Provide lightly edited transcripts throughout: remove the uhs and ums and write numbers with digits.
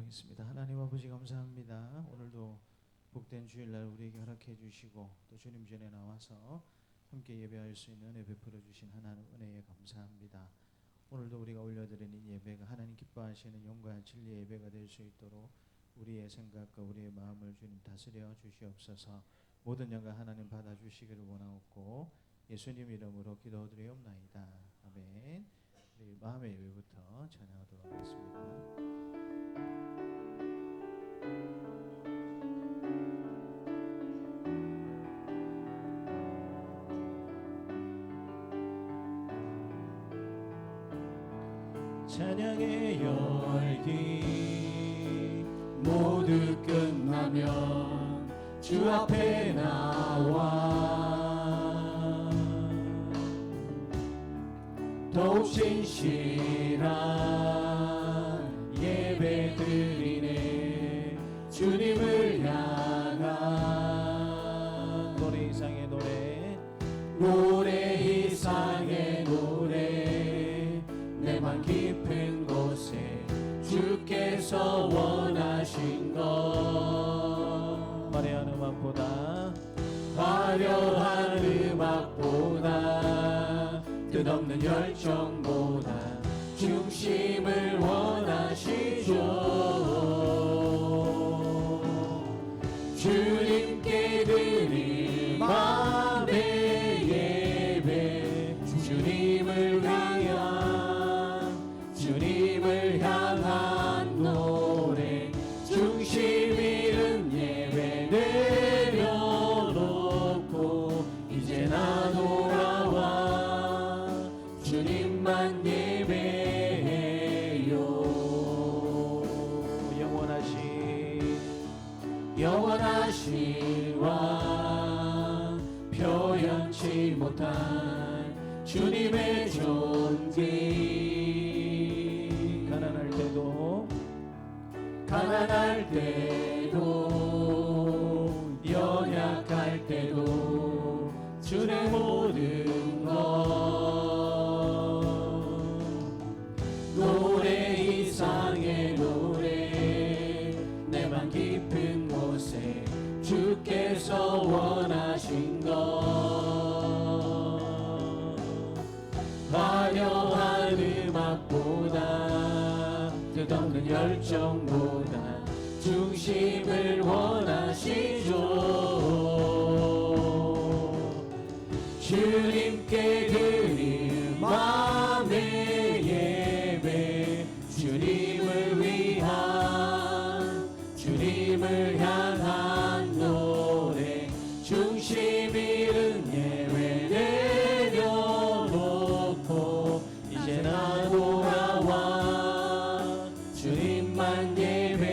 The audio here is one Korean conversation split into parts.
기도하겠습니다. 하나님 아버지 감사합니다. 오늘도 복된 주일날 우리에게 허락해 주시고 또 주님 전에 나와서 함께 예배할 수 있는 은혜 베풀어 주신 하나님 은혜에 감사합니다. 오늘도 우리가 올려드리는 예배가 하나님 기뻐하시는 영과 진리의 예배가 될 수 있도록 우리의 생각과 우리의 마음을 주님 다스려 주시옵소서. 모든 영광 하나님 받아주시기를 원하옵고 예수님 이름으로 기도드리옵나이다. 아멘. 우리 마음의 예배부터 찬양하도록 하겠습니다. 찬양의 열기 모두 끝나면 주 앞에 나와 더욱 신실한 예배 드리네. 주님을 향한 노래 이상의 노래 이상의 노래 내 맘 깊은 곳에 주께서 원하신 것 화려한 음악보다 뜻없는 열정보다 중심을 원하시죠. 주님께 드릴 마음의 예배 주님을 향한 노래 중심 잃은 예배 내려놓고 이제 나 돌아와 주님만 예배해요. 영원하신 왕 표현치 못한 주님의 존귀 가난할 때도 연약할 때도 주의 모든 것 노래 이상의 노래 내 맘 깊은 곳에 주께서 원하신 것 화려한 음악보다 뜻없는 열정보다 중심을 원하시죠. 주님께 드릴 마음의 예배 주님을 향한 노래 중심 잃은 예배 내려놓고 이제 나 돌아와 주님만 예배해요.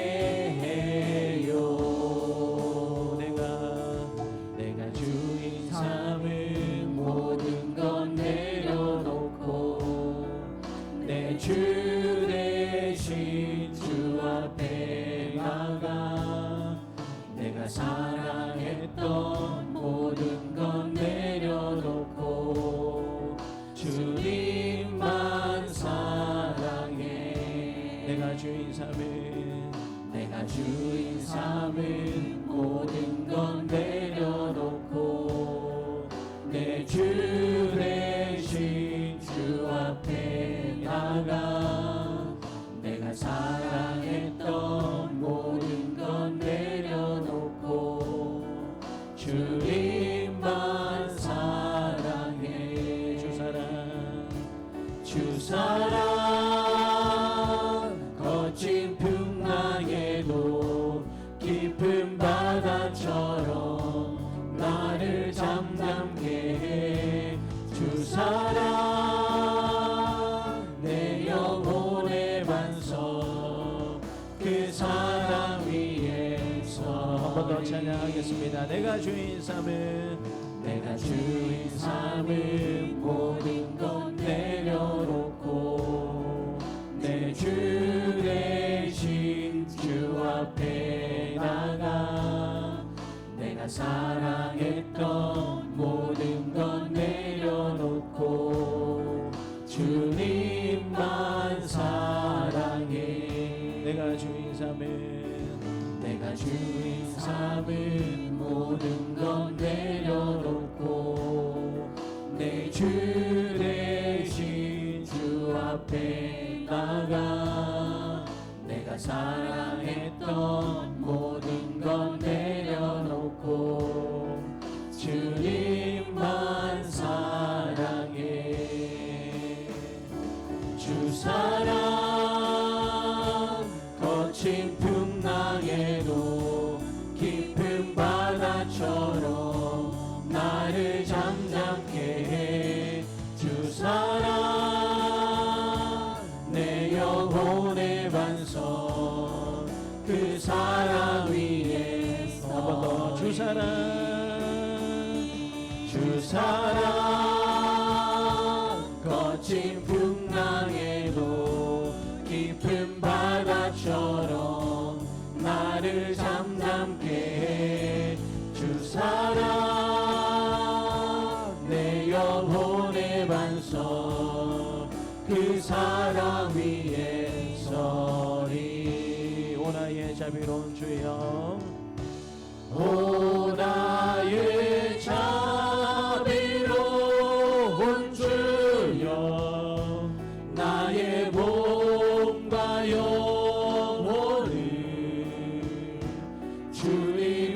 내가 주인 삼은 모든 건 내려놓고 내 주 대신 주 앞에 나가 내가 사랑했던 모든 건 내려놓고 주님만 사랑해. 내가 주인 삼은 모든 건 내려놓고 내 주 대신 주 앞에 나가 내가 사랑했던 모든 건 내려놓고 주님만 사랑해. 주 사랑 거친 풍랑에도 깊은 바다처럼 나를 잠잠게 해. 주 사랑 내 영혼의 반석 그 사랑 위에서 한 번 더 찬양하겠습니다. 내가 주인 삼은 모든 건 내려놓고 내 주 대신 주 앞에 나가 내가 사랑했던 모든 건 내려놓고 주님만 사랑해. 내가 주인 삼은 주인 삼은 모든 건 내려놓고 내 주 대신 주 앞에 나가 내가 사랑했던 모든 건 내려놓고 주님만 사랑해. 주 사랑 거친 풍랑에도 깊은 바다처럼 나를 잠잠케 해. 주 사랑 내 영혼의 반석 그 사랑 위에서 한 번 더 주 사랑 주 사랑 거친 풍랑에도 깊은 바다처럼 나를 잠잠케 해. 주 사랑 내 영혼의 반석 그 사랑 위에 서리. 오 나의 자비로운 주여 오 나의 자비로운 주여 나의 몸과 영혼을 주님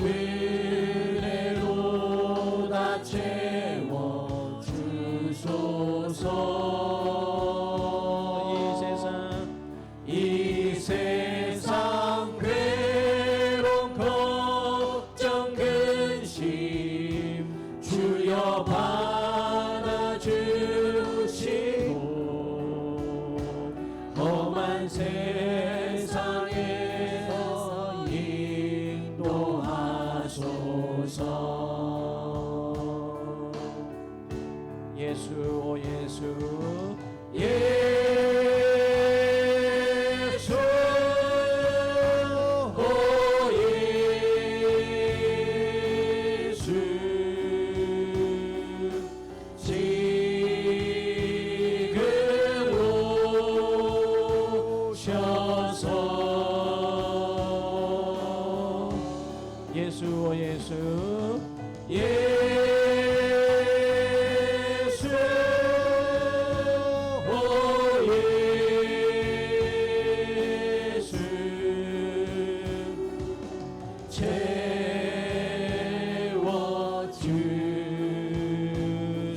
은혜로 다 채워주소서. 이 세상 괴로운 걱정 근심 주여 받아주시고 험한 세상에서 인도하소서. 예수 오 예수 예수 오 예수 지금 오셔서 예수 오 예수 예수 오 예수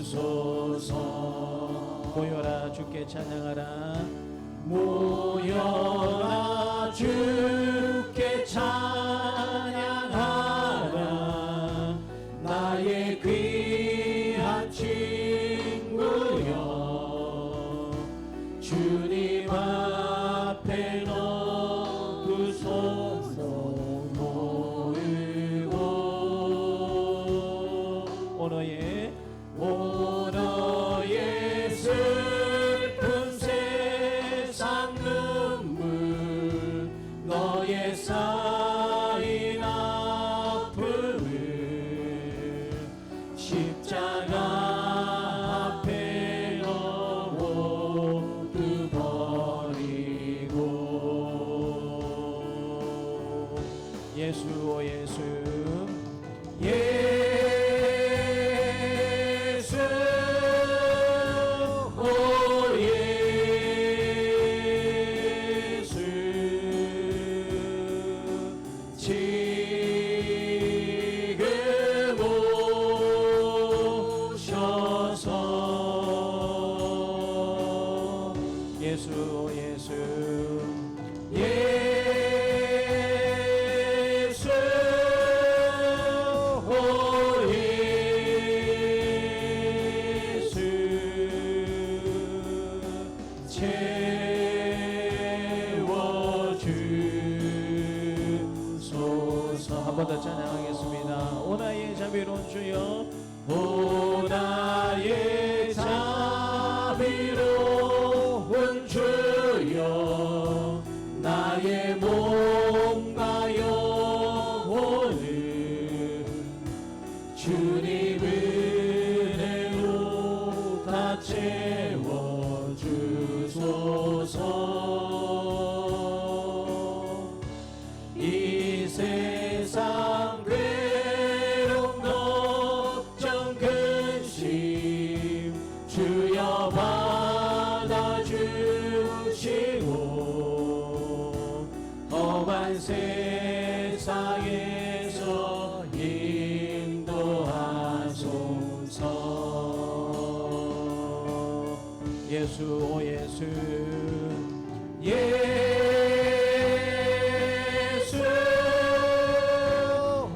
채워주소서. 모여라 주께 찬양하라 모여라 주께 찬양하라 나의 귀한 친구여 주님 앞에 너 두 손도 모으고 오너의 오너의 슬픈 세상 눈물 너의 쌓인 아픔을 십자가 앞에 너 모두 버리고 예수 오 예수 예수 오 예수 지금 오셔서 예수 오 예수 예수 오 예수 채워주소서. 한 번 더 찬양하겠습니다 오 나의 자비로운 주여 오 나의 자비로운 주여 나의 몸과 영혼을 주님 은혜로 다 채워주소서. 이 세상 십자가에서 인도하소서. 예수 오 예수 예수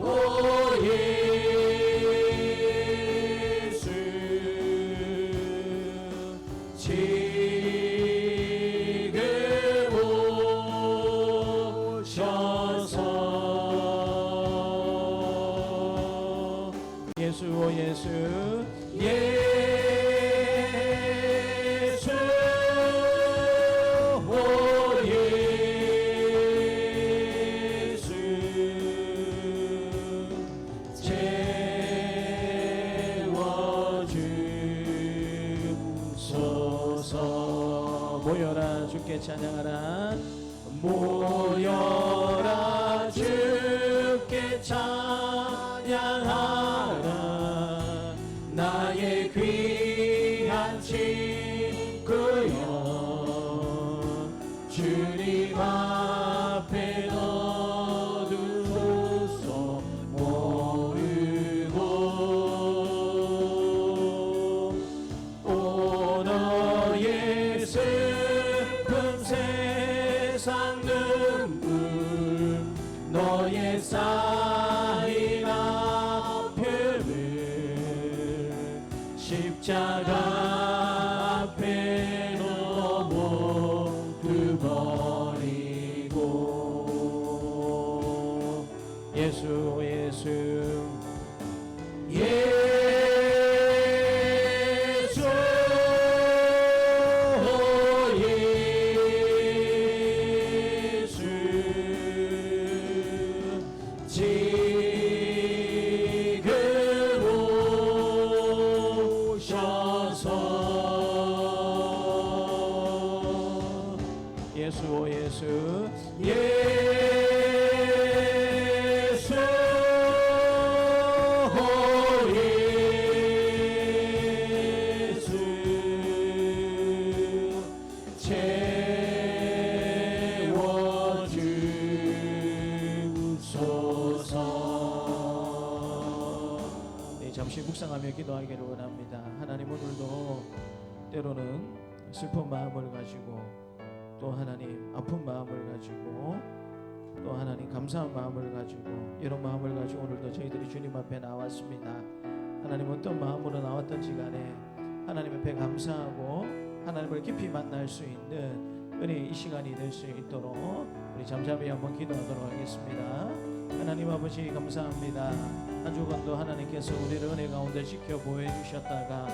오 예수 지금 오셔서 예수 오 예수 예수 오 예수 채워주소서. 모여라 주께 찬양하라 모여라 주께 찬양하라 나의 귀한 친구여 주님 앞에 너두소 모으고 오 너의 슬픔 세상 눈물 너의 쌓인 아픔을 십자가 앞에 너 모두 버리고 예수 예수 예수 예수 지금 오셔서 예수 오 예수 예수 오 예수 채워주소서. 네, 잠시 묵상하며 기도하기를 원합니다. 하나님 오늘도 때로는 슬픈 마음을 가지고 또 하나님 아픈 마음을 가지고 또 하나님 감사한 마음을 가지고 이런 마음을 가지고 오늘도 저희들이 주님 앞에 나왔습니다. 하나님 어떤 마음으로 나왔던지 간에 하나님 앞에 감사하고 하나님을 깊이 만날 수 있는 은혜 이 시간이 될 수 있도록 우리 잠잠히 한번 기도하도록 하겠습니다. 하나님 아버지 감사합니다. 한 주간도 하나님께서 우리를 은혜 가운데 지켜 보여주셨다가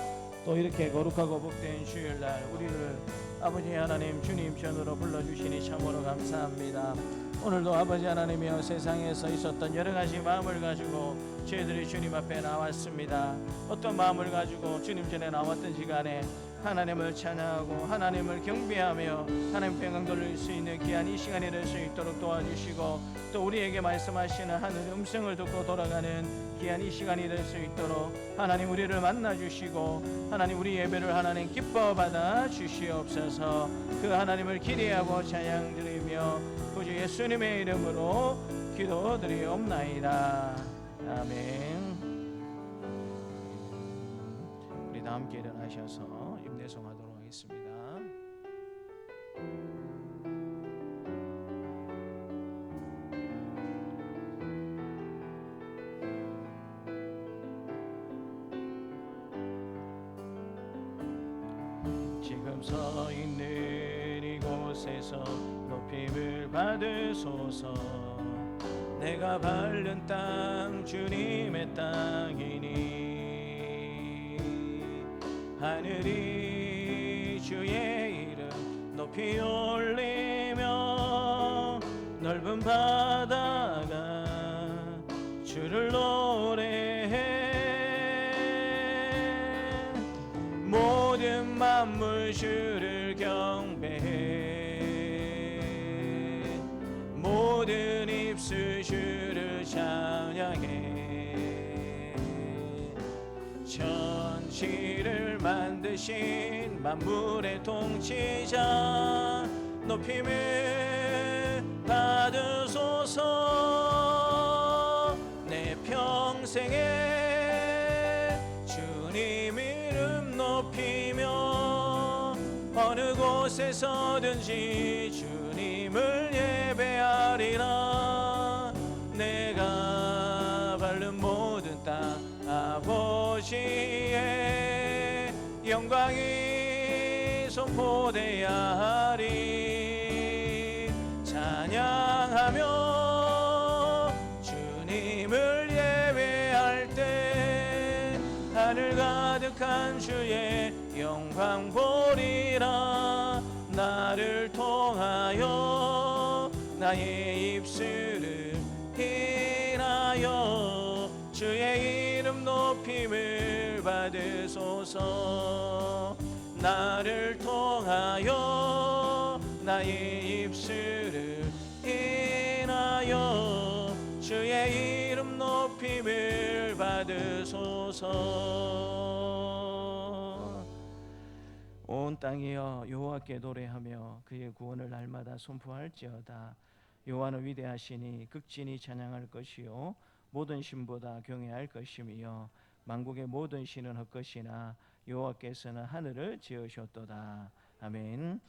또 이렇게 거룩하고 복된 주일날 우리를 아버지 하나님 주님 편으로 불러주시니 참으로 감사합니다. 오늘도 아버지 하나님이여 세상에서 있었던 여러 가지 마음을 가지고 저희들이 주님 앞에 나왔습니다. 어떤 마음을 가지고 주님 전에 나왔던지 간에 하나님을 찬양하고 하나님을 경배하며 하나님 영광 돌릴 수 있는 귀한 이 시간이 될 수 있도록 도와주시고 또 우리에게 말씀하시는 하늘의 음성을 듣고 돌아가는 귀한 이 시간이 될 수 있도록 하나님 우리를 만나주시고 하나님 우리 예배를 하나님 기뻐 받아 주시옵소서. 그 하나님을 기대하고 찬양드리며 구주 예수님의 이름으로 기도드리옵나이다. 아멘. 우리 다 함께 일어나셔서 임내송하도록 하겠습니다. 지금 서 있는 이곳에서 높임을 받으소서. 내가 밟는 땅 주님의 땅이니 하늘이 주의 이름 높이 올리며 넓은 바다가 주를 노래해 모든 만물 주를 경배해 모든 입술 주를 찬양해 천지를 만드신 만물의 통치자 높임을 받으소서. 평생에 주님 이름 높이며 어느 곳에서든지 주님을 예배하리라. 내가 밟는 모든 땅 아버지의 영광이 선포되야 하리. 찬양하며 주님을 예배할 때 하늘 가득한 주의 영광 보리라. 나를 통하여 나의 입술을 인하여 주의 이름 높임을 받으소서. 나를 통하여 나의 입술을 인하여 주의 이름 높임을 받으소서. 온 땅이여 여호와께 노래하며 그의 구원을 날마다 선포할지어다. 여호와는 위대하시니 극진히 찬양할 것이요 모든 신보다 경외할 것이며 만국의 모든 신은 헛것이나 여호와께서는 하늘을 지으셨도다. 아멘.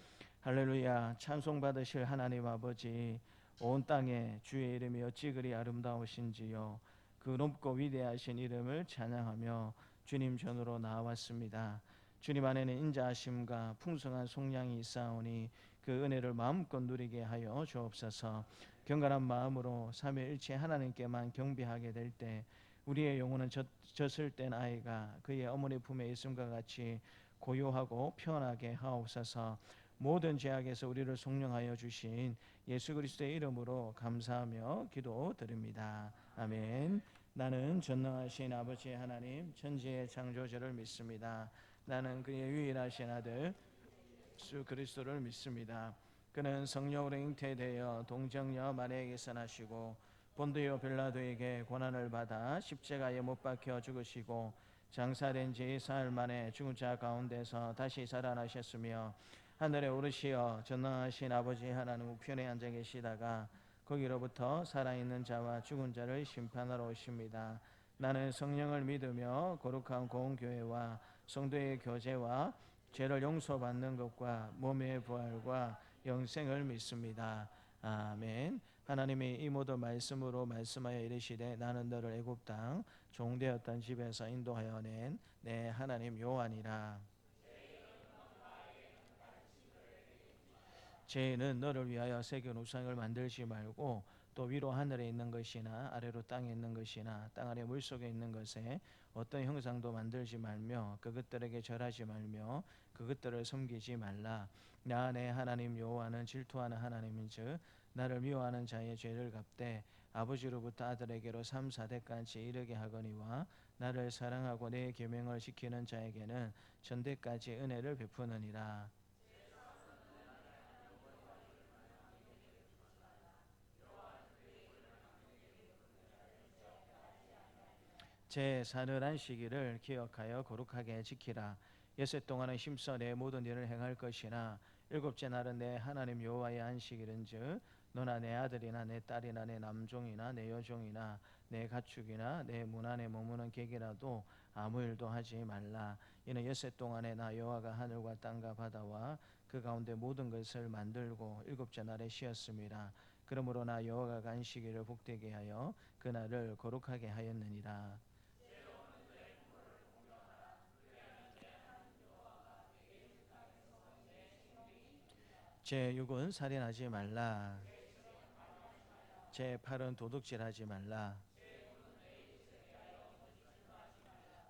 할렐루야. 찬송 받으실 하나님 아버지, 온 땅에 주의 이름이 어찌 그리 아름다우신지요. 그 높고 위대하신 이름을 찬양하며 주님 전으로 나왔습니다. 주님 안에는 인자하심과 풍성한 속량이 있사오니 그 은혜를 마음껏 누리게 하여 주옵소서. 경건한 마음으로 삼위일체 하나님께만 경배하게 될 때 우리의 영혼은 젖을 땐 아이가 그의 어머니 품에 있음과 같이 고요하고 편하게 하옵소서. 모든 죄악에서 우리를 속량하여 주신 예수 그리스도의 이름으로 감사하며 기도드립니다. 아멘. 나는 전능하신 아버지 하나님 천지의 창조주를 믿습니다. 나는 그의 유일하신 아들 예수 그리스도를 믿습니다. 그는 성령으로 잉태되어 동정녀 마리아에게서 나시고 본디오 빌라도에게 고난을 받아 십자가에 못 박혀 죽으시고 장사된 지 사흘 만에 죽은 자 가운데서 다시 살아나셨으며 하늘에 오르시어 전능하신 아버지 하나님 우편에 앉아 계시다가 거기로부터 살아있는 자와 죽은 자를 심판하러 오십니다. 나는 성령을 믿으며 거룩한 공교회와 성도의 교제와 죄를 용서받는 것과 몸의 부활과 영생을 믿습니다. 아멘. 하나님이 이 모든 말씀으로 말씀하여 이르시되 나는 너를 애굽 땅 종되었던 집에서 인도하여 낸 내 하나님 여호와니라. 죄는 너를 위하여 새긴 우상을 만들지 말고 또 위로 하늘에 있는 것이나 아래로 땅에 있는 것이나 땅 아래 물속에 있는 것에 어떤 형상도 만들지 말며 그것들에게 절하지 말며 그것들을 섬기지 말라. 나 내 하나님 여호와는 질투하는 하나님인즉 나를 미워하는 자의 죄를 갚되 아버지로부터 아들에게로 3, 4대까지 이르게 하거니와 나를 사랑하고 내 계명을 지키는 자에게는 전대까지 은혜를 베푸느니라. 제 사늘한 시기를 기억하여 거룩하게 지키라. 엿새 동안은 힘써 내 모든 일을 행할 것이나 일곱째 날은 내 하나님 여호와의 안식일은즉 너나 내 아들이나 내 딸이나 내 남종이나 내 여종이나 내 가축이나 내 문 안에 머무는 객이라도 아무 일도 하지 말라. 이는 엿새 동안에 나 여호와가 하늘과 땅과 바다와 그 가운데 모든 것을 만들고 일곱째 날에 쉬었습니다. 그러므로 나 여호와가 안식일을 복되게 하여 그 날을 거룩하게 하였느니라. 제6은 살인하지 말라. 제8은 도둑질하지 말라.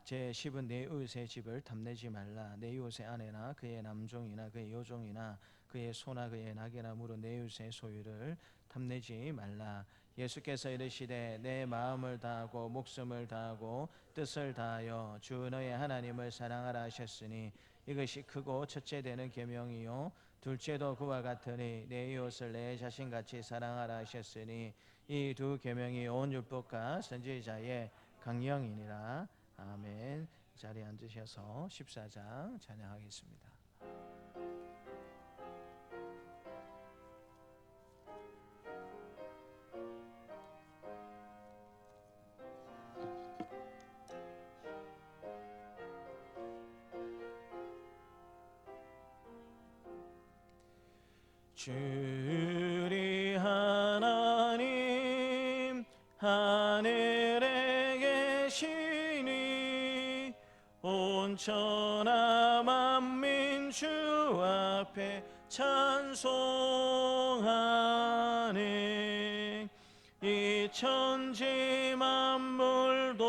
제10은 내 이웃의 집을 탐내지 말라. 내 이웃의 아내나 그의 남종이나 그의 여종이나 그의 소나 그의 낙이나 물은 내 이웃의 소유를 탐내지 말라. 예수께서 이르시되 내 마음을 다하고 목숨을 다하고 뜻을 다하여 주 너의 하나님을 사랑하라 하셨으니 이것이 크고 첫째 되는 계명이요 둘째도 그와 같으니 내 이웃을 내 자신같이 사랑하라 하셨으니 이 두 계명이 온 율법과 선지자의 강령이니라. 아멘. 자리에 앉으셔서 14장 찬양하겠습니다. 주리 하나님 하늘에 계시니 온 천하 만민 주 앞에 찬송하네. 이 천지 만물도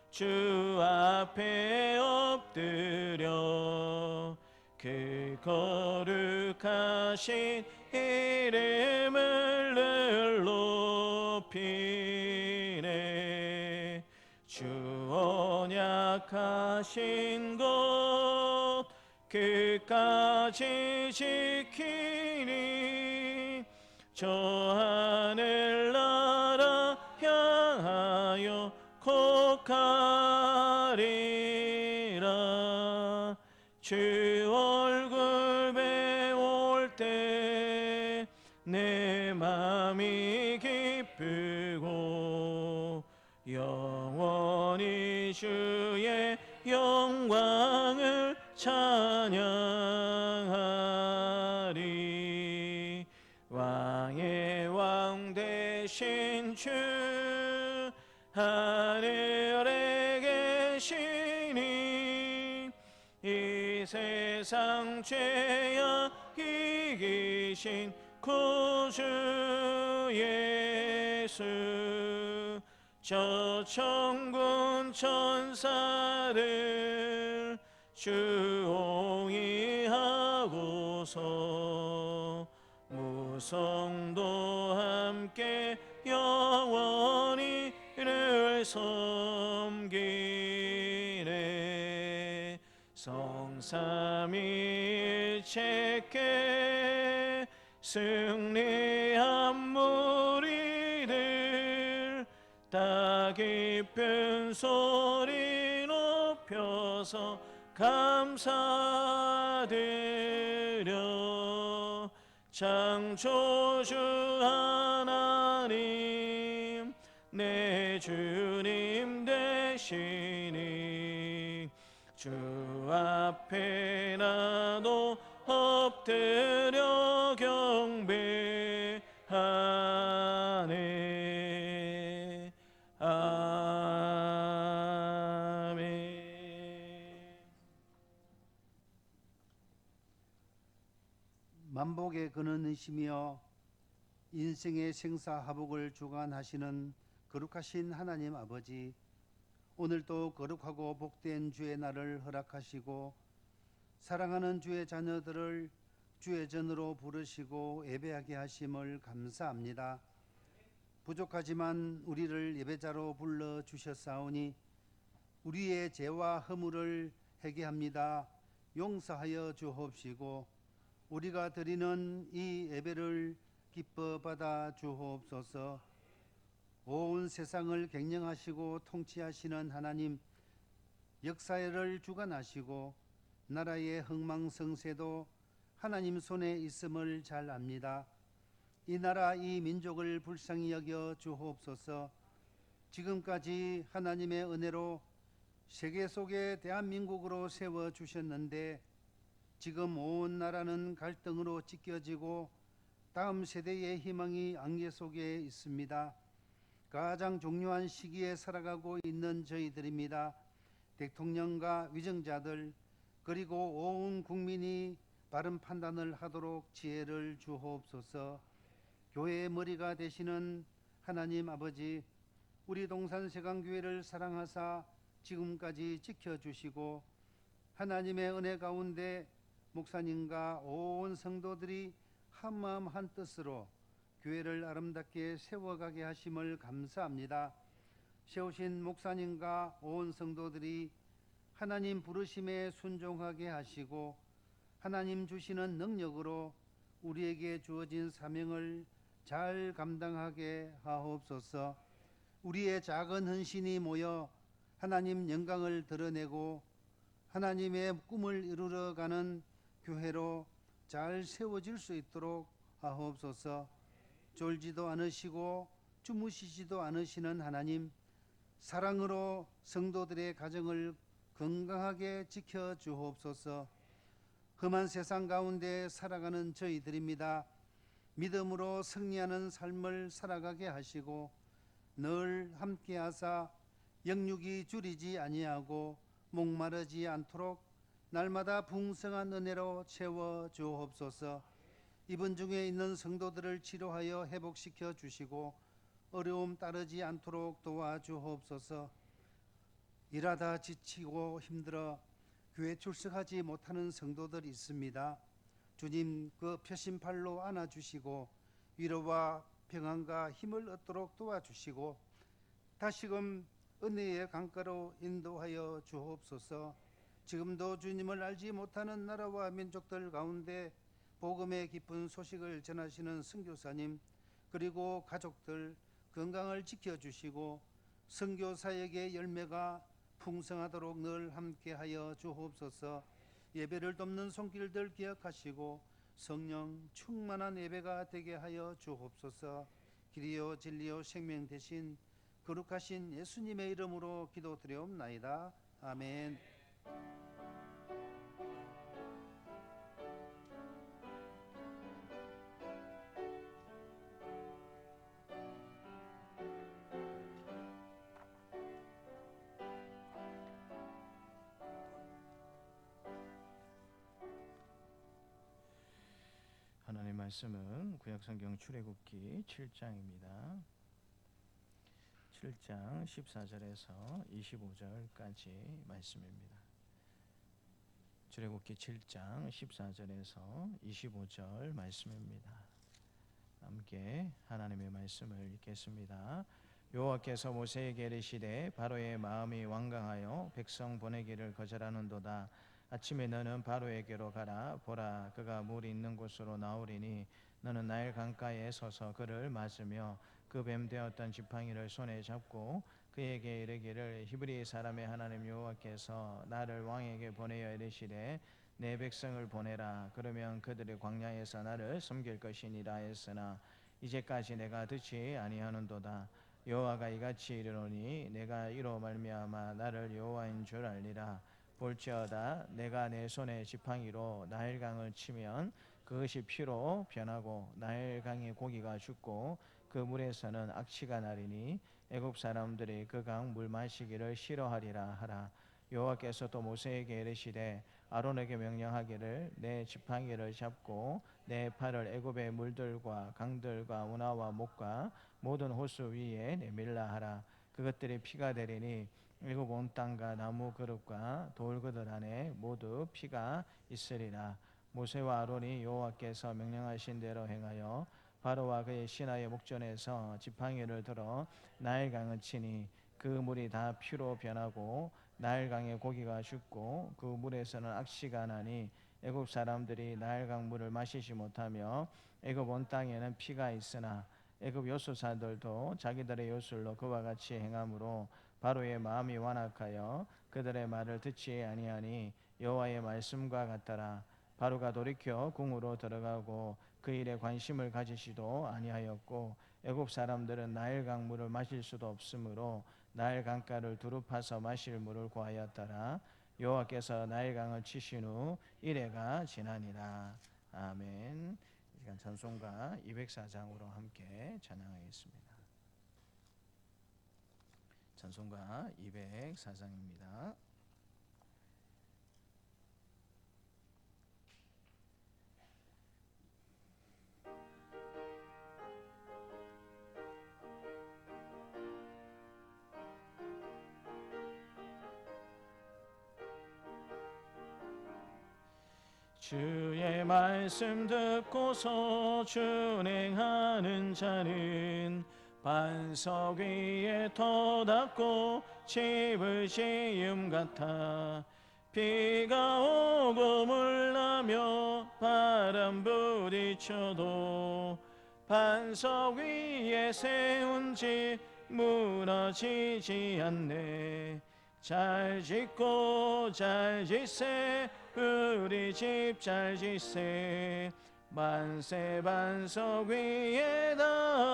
주 앞에 엎드려 그 거룩하신 이름을 늘 높이네. 주 언약하신 것 끝까지 지키니 저 하늘나라 향하여 곡하리라. 주 얼굴 배울 때 내 맘이 기쁘고 영원히 주의 영광을 찬양하리. 왕의 왕 되신 주 하늘에 계시니 이 세상 죄악 이기신 구주 예수 저 천군 천사를 주옹이 하고서 무성도 함께 영원히 를 섬기네. 성삼위일체께 승리한 무리들 다 깊은 소리 높여서 감사드려. 창조주 하나님 내 주님 되시니 주 앞에 나도 엎드려 경배하네. 아멘. 만복의 근원이시며 인생의 생사화복을 주관하시는 거룩하신 하나님 아버지, 오늘도 거룩하고 복된 주의 날을 허락하시고 사랑하는 주의 자녀들을 주의 전으로 부르시고 예배하게 하심을 감사합니다. 부족하지만 우리를 예배자로 불러 주셨사오니 우리의 죄와 허물을 회개합니다. 용서하여 주옵시고 우리가 드리는 이 예배를 기뻐 받아 주옵소서. 온 세상을 경영하시고 통치하시는 하나님, 역사를 주관하시고 나라의 흥망성쇠도 하나님 손에 있음을 잘 압니다. 이 나라 이 민족을 불쌍히 여겨 주옵소서. 지금까지 하나님의 은혜로 세계 속에 대한민국으로 세워주셨는데 지금 온 나라는 갈등으로 찢겨지고 다음 세대의 희망이 안개 속에 있습니다. 가장 중요한 시기에 살아가고 있는 저희들입니다. 대통령과 위정자들 그리고 온 국민이 바른 판단을 하도록 지혜를 주옵소서. 교회의 머리가 되시는 하나님 아버지, 우리 동산세강교회를 사랑하사 지금까지 지켜주시고 하나님의 은혜 가운데 목사님과 온 성도들이 한마음 한뜻으로 교회를 아름답게 세워가게 하심을 감사합니다. 세우신 목사님과 온 성도들이 하나님 부르심에 순종하게 하시고 하나님 주시는 능력으로 우리에게 주어진 사명을 잘 감당하게 하옵소서. 우리의 작은 헌신이 모여 하나님 영광을 드러내고 하나님의 꿈을 이루어가는 교회로 잘 세워질 수 있도록 하옵소서. 졸지도 않으시고 주무시지도 않으시는 하나님, 사랑으로 성도들의 가정을 건강하게 지켜 주옵소서. 험한 세상 가운데 살아가는 저희들입니다. 믿음으로 승리하는 삶을 살아가게 하시고 늘 함께하사 영육이 줄이지 아니하고 목마르지 않도록 날마다 풍성한 은혜로 채워 주옵소서. 이번 중에 있는 성도들을 치료하여 회복시켜 주시고 어려움 따르지 않도록 도와주옵소서. 일하다 지치고 힘들어 교회 출석하지 못하는 성도들 있습니다. 주님 그 표심팔로 안아주시고 위로와 평안과 힘을 얻도록 도와주시고 다시금 은혜의 강가로 인도하여 주옵소서. 지금도 주님을 알지 못하는 나라와 민족들 가운데 복음의 기쁜 소식을 전하시는 선교사님 그리고 가족들 건강을 지켜주시고 선교사역의 열매가 풍성하도록 늘 함께하여 주옵소서. 예배를 돕는 손길들 기억하시고 성령 충만한 예배가 되게 하여 주옵소서. 길이요 진리요 생명 되신 거룩하신 예수님의 이름으로 기도드리옵나이다. 아멘. 하나님의 말씀은 구약성경 출애굽기 7장입니다. 7장 14절에서 25절까지 말씀입니다. 출애굽기 7장 14절에서 25절 말씀입니다. 함께 하나님의 말씀을 읽겠습니다. 여호와께서 모세에게 이르시되 바로의 마음이 완강하여 백성 보내기를 거절하는도다. 아침에 너는 바로에게로 가라. 보라, 그가 물 있는 곳으로 나오리니 너는 나일 강가에 서서 그를 맞으며 그 뱀 되었던 지팡이를 손에 잡고 그에게 이르기를 히브리 사람의 하나님 여호와께서 나를 왕에게 보내어 이르시되 내 백성을 보내라. 그러면 그들이 광야에서 나를 섬길 것이니라 했으나 이제까지 내가 듣지 아니하는도다. 여호와가 이같이 이르노니 내가 이로 말미암아 나를 여호와인 줄 알리라. 볼지어다 내가 내 손에 지팡이로 나일강을 치면 그것이 피로 변하고 나일강의 고기가 죽고 그 물에서는 악취가 나리니 애굽 사람들이 그 강 물 마시기를 싫어하리라 하라. 여호와께서 또 모세에게 이르시되 아론에게 명령하기를 내 지팡이를 잡고 내 팔을 애굽의 물들과 강들과 운하와 목과 모든 호수 위에 내밀라 하라. 그것들이 피가 되리니 애굽 온 땅과 나무 그릇과 돌 그릇 안에 모두 피가 있으리라. 모세와 아론이 여호와께서 명령하신 대로 행하여 바로와 그의 신하의 목전에서 지팡이를 들어 나일강을 치니 그 물이 다 피로 변하고 나일강의 고기가 죽고 그 물에서는 악취가 나니 애굽 사람들이 나일강 물을 마시지 못하며 애굽 온 땅에는 피가 있으나 애굽 요술사들도 자기들의 요술로 그와 같이 행함으로 바로의 마음이 완악하여 그들의 말을 듣지 아니하니 여호와의 말씀과 같더라. 바로가 돌이켜 궁으로 들어가고 그 일에 관심을 가지지도 아니하였고 애굽 사람들은 나일강 물을 마실 수도 없으므로 나일 강가를 두루 파서 마실 물을 구하였더라. 여호와께서 나일강을 치신 후 이래가 지나니라. 아멘. 이 시간 찬송가 204장으로 함께 찬양하겠습니다. 찬송가 204장입니다. 주의 말씀 듣고서 준행하는 자는 반석 위에 터닫고 집을 지음 같아. 비가 오고 물나며 바람 부딪혀도 반석 위에 세운 집 무너지지 않네. 잘 짓고 잘 짓세 우리 집 잘 짓세. 만세 반석 위에다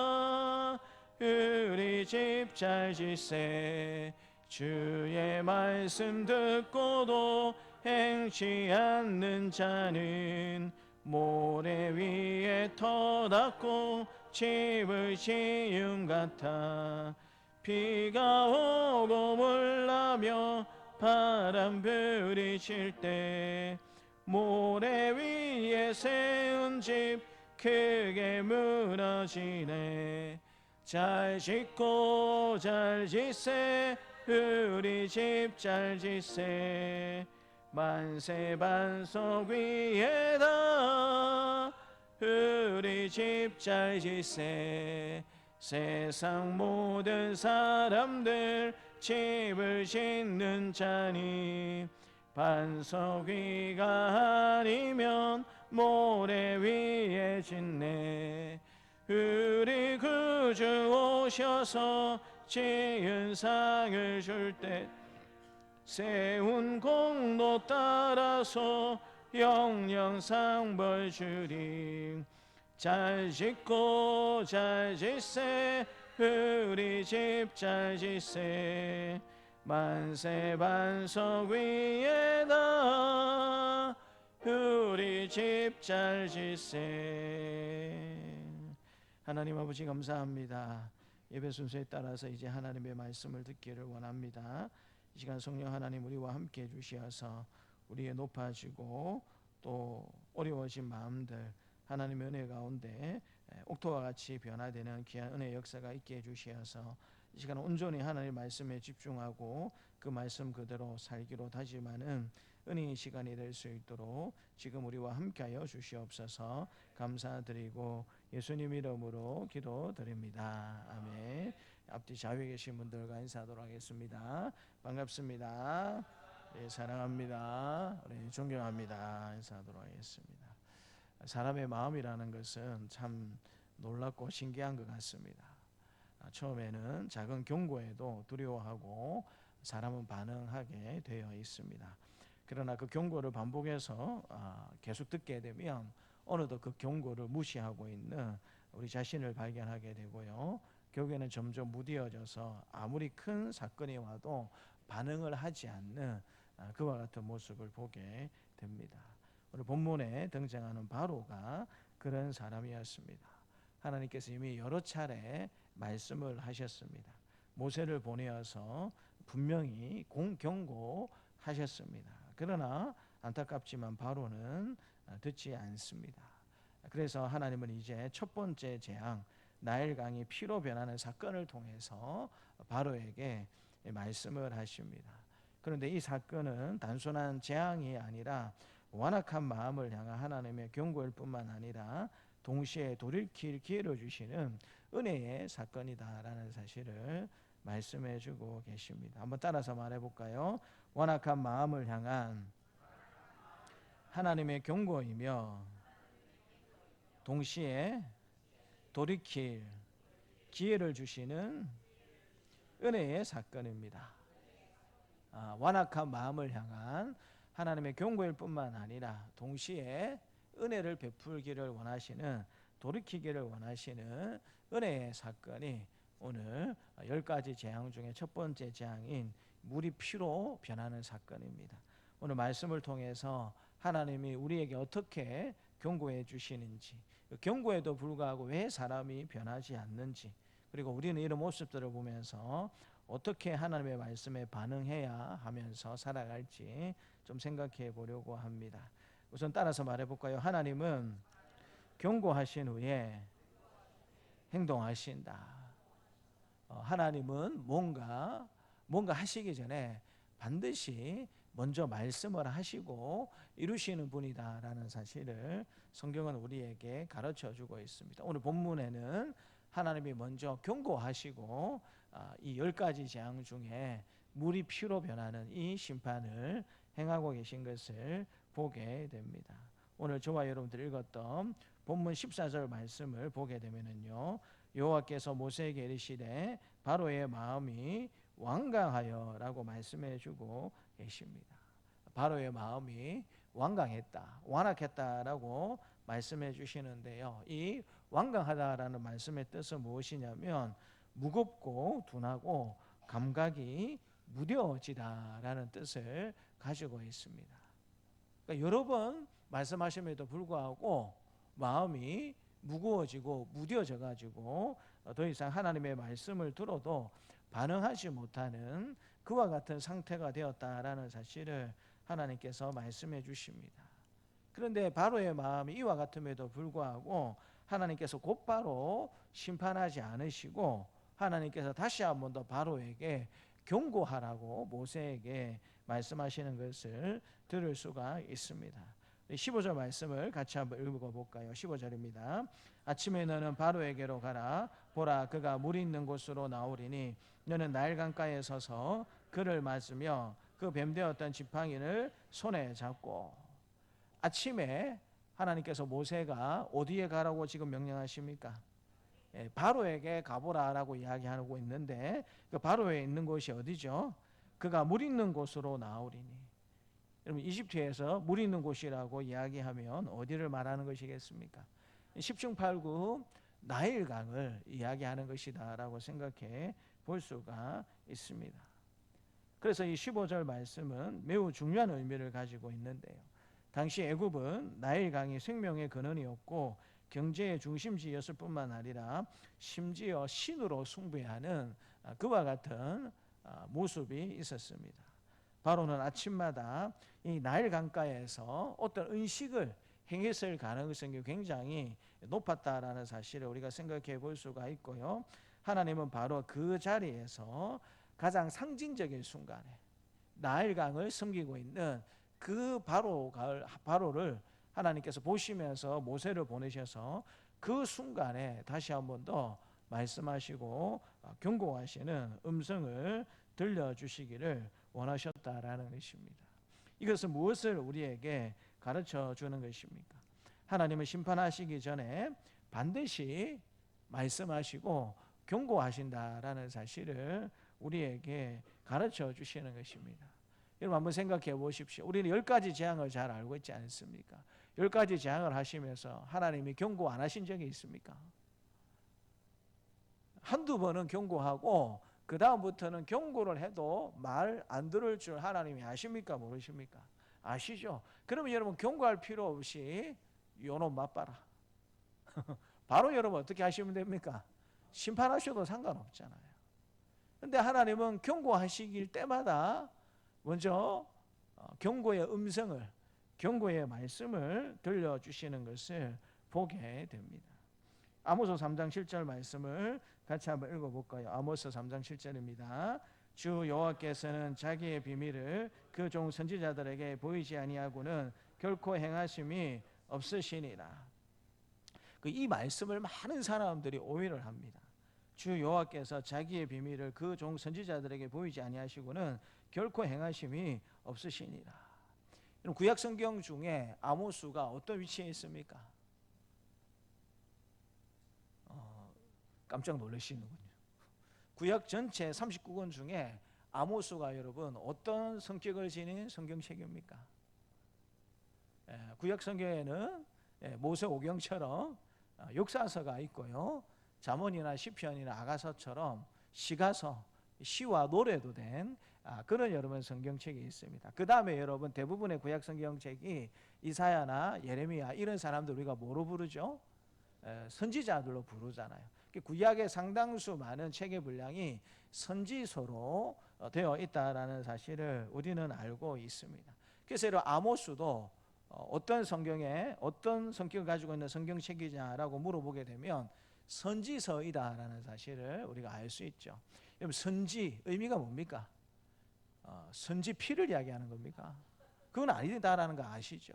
우리 집 잘 짓세. 주의 말씀 듣고도 행치 않는 자는 모래 위에 터닫고 집을 지음 같아. 비가 오고 물나며 바람 부딪힐 때 모래 위에 세운 집 크게 무너지네. 잘 짓고 잘 짓세 우리 집 잘 짓세. 만세 반석 위에다 우리 집 잘 짓세. 세상 모든 사람들 집을 짓는 자니 반석 위가 아니면 모래 위에 짓네. 우리 구주 오셔서 지은 상을 줄 때 세운 공도 따라서 영영 상벌 주리. 잘 짓고 잘 짓세 우리 집 잘 짓세. 만세 반석 위에다 우리 집 잘 짓세. 하나님 아버지 감사합니다. 예배 순서에 따라서 이제 하나님의 말씀을 듣기를 원합니다. 이 시간 성령 하나님 우리와 함께 해주시어서 우리의 높아지고 또 어려워진 마음들 하나님의 은혜 가운데 옥토와 같이 변화되는 귀한 은혜의 역사가 있게 해주시어서 이 시간 온전히 하나님의 말씀에 집중하고 그 말씀 그대로 살기로 다짐하는 은혜의 시간이 될 수 있도록 지금 우리와 함께하여 주시옵소서. 감사드리고 예수님 이름으로 기도드립니다. 아멘. 앞뒤 좌우에 계신 분들과 인사하도록 하겠습니다. 반갑습니다. 네, 사랑합니다. 네, 존경합니다. 인사하도록 하겠습니다. 사람의 마음이라는 것은 참 놀랍고 신기한 것 같습니다. 처음에는 작은 경고에도 두려워하고 사람은 반응하게 되어 있습니다. 그러나 그 경고를 반복해서 계속 듣게 되면 어느덧 그 경고를 무시하고 있는 우리 자신을 발견하게 되고요. 결국에는 점점 무뎌져서 아무리 큰 사건이 와도 반응을 하지 않는 그와 같은 모습을 보게 됩니다. 오늘 본문에 등장하는 바로가 그런 사람이었습니다. 하나님께서 이미 여러 차례 말씀을 하셨습니다. 모세를 보내어서 분명히 경고하셨습니다. 그러나 안타깝지만 바로는 듣지 않습니다. 그래서 하나님은 이제 첫 번째 재앙 나일강이 피로 변하는 사건을 통해서 바로에게 말씀을 하십니다. 그런데 이 사건은 단순한 재앙이 아니라 완악한 마음을 향한 하나님의 경고일 뿐만 아니라 동시에 돌이킬 기회를 주시는 은혜의 사건이다라는 사실을 말씀해 주고 계십니다. 한번 따라서 말해 볼까요? 완악한 마음을 향한 하나님의 경고이며 동시에 돌이킬 기회를 주시는 은혜의 사건입니다. 완악한 마음을 향한 하나님의 경고일 뿐만 아니라 동시에 은혜를 베풀기를 원하시는 돌이키기를 원하시는 은혜의 사건이 오늘 10가지 재앙 중에 첫 번째 재앙인 물이 피로 변하는 사건입니다. 오늘 말씀을 통해서 하나님이 우리에게 어떻게 경고해 주시는지, 경고에도 불구하고 왜 사람이 변하지 않는지, 그리고 우리는 이런 모습들을 보면서 어떻게 하나님의 말씀에 반응해야 하면서 살아갈지 좀 생각해 보려고 합니다. 우선 따라서 말해 볼까요? 하나님은 경고하신 후에 행동하신다. 하나님은 뭔가 하시기 전에 반드시 먼저 말씀을 하시고 이루시는 분이다라는 사실을 성경은 우리에게 가르쳐 주고 있습니다. 오늘 본문에는 하나님이 먼저 경고하시고 이 10가지 재앙 중에 물이 피로 변하는 이 심판을 행하고 계신 것을 보게 됩니다. 오늘 저와 여러분들 읽었던 본문 14절 말씀을 보게 되면은요, 여호와께서 모세에게 이르시되 바로의 마음이 완강하여라고 말씀해주고 계십니다. 바로의 마음이 완강했다, 완악했다라고 말씀해 주시는데요. 이 완강하다라는 말씀의 뜻은 무엇이냐면 무겁고 둔하고 감각이 무뎌지다라는 뜻을 가지고 있습니다. 그러니까 여러 번 말씀하심에도 불구하고 마음이 무거워지고 무뎌져 가지고 더 이상 하나님의 말씀을 들어도 반응하지 못하는 그와 같은 상태가 되었다라는 사실을 하나님께서 말씀해 주십니다. 그런데 바로의 마음이 이와 같음에도 불구하고 하나님께서 곧바로 심판하지 않으시고 하나님께서 다시 한 번 더 바로에게 경고하라고 모세에게 말씀하시는 것을 들을 수가 있습니다. 15절 말씀을 같이 한번 읽어볼까요? 15절입니다. 아침에 너는 바로에게로 가라. 보라, 그가 물 있는 곳으로 나오리니 너는 나일 강가에 서서 그를 맞으며 그 뱀되었던 지팡이를 손에 잡고. 아침에 하나님께서 모세가 어디에 가라고 지금 명령하십니까? 바로에게 가보라라고 이야기하고 있는데 그 바로에 있는 곳이 어디죠? 그가 물 있는 곳으로 나오리니. 여러분, 이집트에서 물 있는 곳이라고 이야기하면 어디를 말하는 것이겠습니까? 10중 8구 나일강을 이야기하는 것이다라고 생각해 볼 수가 있습니다. 그래서 이 15절 말씀은 매우 중요한 의미를 가지고 있는데요. 당시 애굽은 나일강이 생명의 근원이었고 경제의 중심지였을 뿐만 아니라 심지어 신으로 숭배하는 그와 같은 모습이 있었습니다. 바로는 아침마다 이 나일 강가에서 어떤 의식을 행했을 가능성이 굉장히 높았다라는 사실을 우리가 생각해 볼 수가 있고요. 하나님은 바로 그 자리에서 가장 상징적인 순간에 나일 강을 섬기고 있는 그 바로를 하나님께서 보시면서 모세를 보내셔서 그 순간에 다시 한 번 더 말씀하시고 경고하시는 음성을 들려주시기를 원하셨다라는 것입니다. 이것은 무엇을 우리에게 가르쳐 주는 것입니까? 하나님은 심판하시기 전에 반드시 말씀하시고 경고하신다라는 사실을 우리에게 가르쳐 주시는 것입니다. 여러분 한번 생각해 보십시오. 우리는 10가지 재앙을 잘 알고 있지 않습니까? 10가지 재앙을 하시면서 하나님이 경고 안 하신 적이 있습니까? 한두 번은 경고하고 그 다음부터는 경고를 해도 말 안 들을 줄 하나님이 아십니까? 모르십니까? 아시죠? 그러면 여러분 경고할 필요 없이 요놈 맛봐라. 바로 여러분 어떻게 하시면 됩니까? 심판하셔도 상관없잖아요. 근데 하나님은 경고하시길 때마다 먼저 경고의 음성을, 경고의 말씀을 들려주시는 것을 보게 됩니다. 아모스 3장 7절 말씀을 같이 한번 읽어볼까요? 아모스 3장 7절입니다. 주 여호와께서는 자기의 비밀을 그 종 선지자들에게 보이지 아니하고는 결코 행하심이 없으시니라. 이 말씀을 많은 사람들이 오해를 합니다. 주 여호와께서 자기의 비밀을 그 종 선지자들에게 보이지 아니하시고는 결코 행하심이 없으시니라. 구약 성경 중에 아모스가 어떤 위치에 있습니까? 깜짝 놀라시는군요. 구약 전체 39권 중에 아모스가 여러분 어떤 성격을 지닌 성경책입니까? 구약 성경에는 모세오경처럼 역사서가 있고요. 잠언이나 시편이나 아가서처럼 시가서, 시와 노래도 된 그런 여러분 성경책이 있습니다. 그 다음에 여러분 대부분의 구약 성경책이 이사야나 예레미야 이런 사람들 우리가 뭐로 부르죠? 선지자들로 부르잖아요. 구약의 상당수 많은 책의 분량이 선지서로 되어 있다라는 사실을 우리는 알고 있습니다. 그래서 아모스도 어떤 성경에 어떤 성격을 가지고 있는 성경책이냐라고 물어보게 되면 선지서이다라는 사실을 우리가 알 수 있죠. 여러분 선지 의미가 뭡니까? 선지 피를 이야기하는 겁니까? 그건 아니다라는 거 아시죠?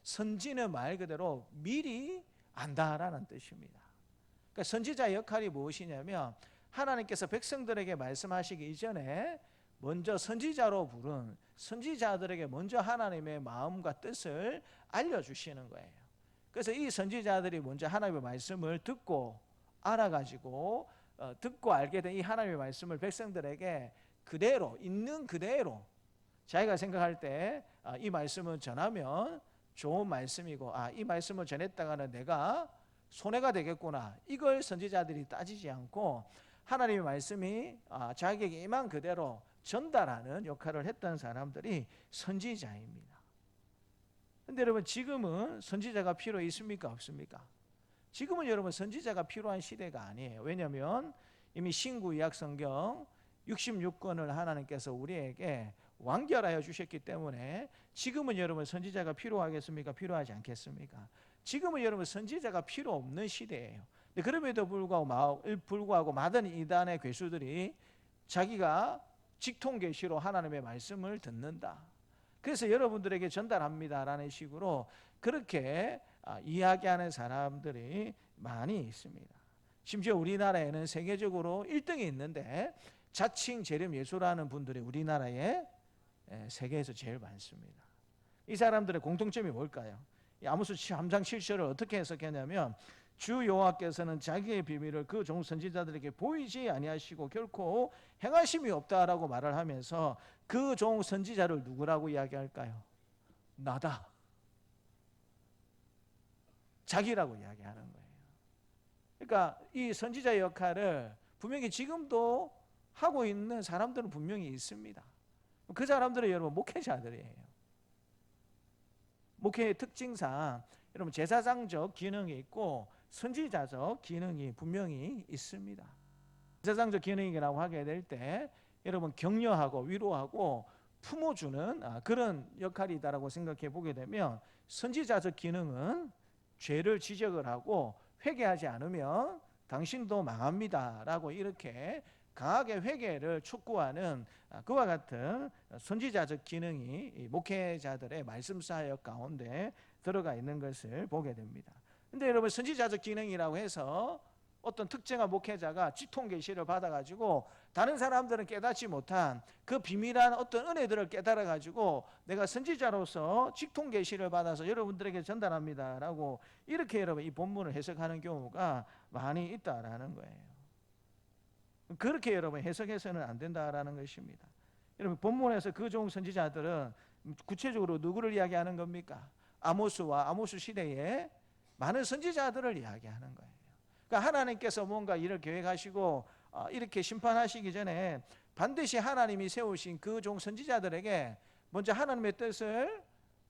선지는 말 그대로 미리 안다라는 뜻입니다. 그러니까 선지자의 역할이 무엇이냐면 하나님께서 백성들에게 말씀하시기 이전에 먼저 선지자로 부른 선지자들에게 먼저 하나님의 마음과 뜻을 알려주시는 거예요. 그래서 이 선지자들이 먼저 하나님의 말씀을 듣고 알아가지고 듣고 알게 된 이 하나님의 말씀을 백성들에게 그대로 있는 그대로 자기가 생각할 때 이 말씀을 전하면 좋은 말씀이고 이 말씀을 전했다가는 내가 손해가 되겠구나. 이걸 선지자들이 따지지 않고 하나님의 말씀이 자기에게 임한 그대로 전달하는 역할을 했던 사람들이 선지자입니다. 근데 여러분 지금은 선지자가 필요 있습니까? 없습니까? 지금은 여러분 선지자가 필요한 시대가 아니에요. 왜냐하면 이미 신구 구약 성경 66권을 하나님께서 우리에게 완결하여 주셨기 때문에 지금은 여러분 선지자가 필요하겠습니까? 필요하지 않겠습니까? 지금은 여러분 선지자가 필요 없는 시대예요. 근데 그럼에도 불구하고 많은 이단의 괴수들이 자기가 직통계시로 하나님의 말씀을 듣는다. 그래서 여러분들에게 전달합니다라는 식으로 그렇게 이야기하는 사람들이 많이 있습니다. 심지어 우리나라에는 세계적으로 1등이 있는데 자칭 재림 예수라는 분들이 우리나라에 세계에서 제일 많습니다. 이 사람들의 공통점이 뭘까요? 아모스 3장 7절을 어떻게 해석했냐면 주 여호와께서는 자기의 비밀을 그 종 선지자들에게 보이지 아니하시고 결코 행하심이 없다라고 말을 하면서 그 종 선지자를 누구라고 이야기할까요? 나다. 자기라고 이야기하는 거예요. 그러니까 이 선지자 역할을 분명히 지금도 하고 있는 사람들은 분명히 있습니다. 그 사람들은 여러분 목회자들이에요. 목회의 특징상 여러분 제사장적 기능이 있고 선지자적 기능이 분명히 있습니다. 제사장적 기능이라고 하게 될 때 여러분 격려하고 위로하고 품어주는 그런 역할이다라고 생각해 보게 되면 선지자적 기능은 죄를 지적을 하고 회개하지 않으면 당신도 망합니다라고 이렇게 강하게 회개를 촉구하는 그와 같은 선지자적 기능이 목회자들의 말씀 사역 가운데 들어가 있는 것을 보게 됩니다. 근데 여러분 선지자적 기능이라고 해서 어떤 특정한 목회자가 직통계시를 받아가지고 다른 사람들은 깨닫지 못한 그 비밀한 어떤 은혜들을 깨달아가지고 내가 선지자로서 직통계시를 받아서 여러분들에게 전달합니다라고 이렇게 여러분 이 본문을 해석하는 경우가 많이 있다라는 거예요. 그렇게 여러분 해석해서는 안 된다라는 것입니다. 여러분 본문에서 그 종 선지자들은 구체적으로 누구를 이야기하는 겁니까? 아모스와 아모스 시대에 많은 선지자들을 이야기하는 거예요. 그러니까 하나님께서 뭔가 일을 계획하시고 이렇게 심판하시기 전에 반드시 하나님이 세우신 그 종 선지자들에게 먼저 하나님의 뜻을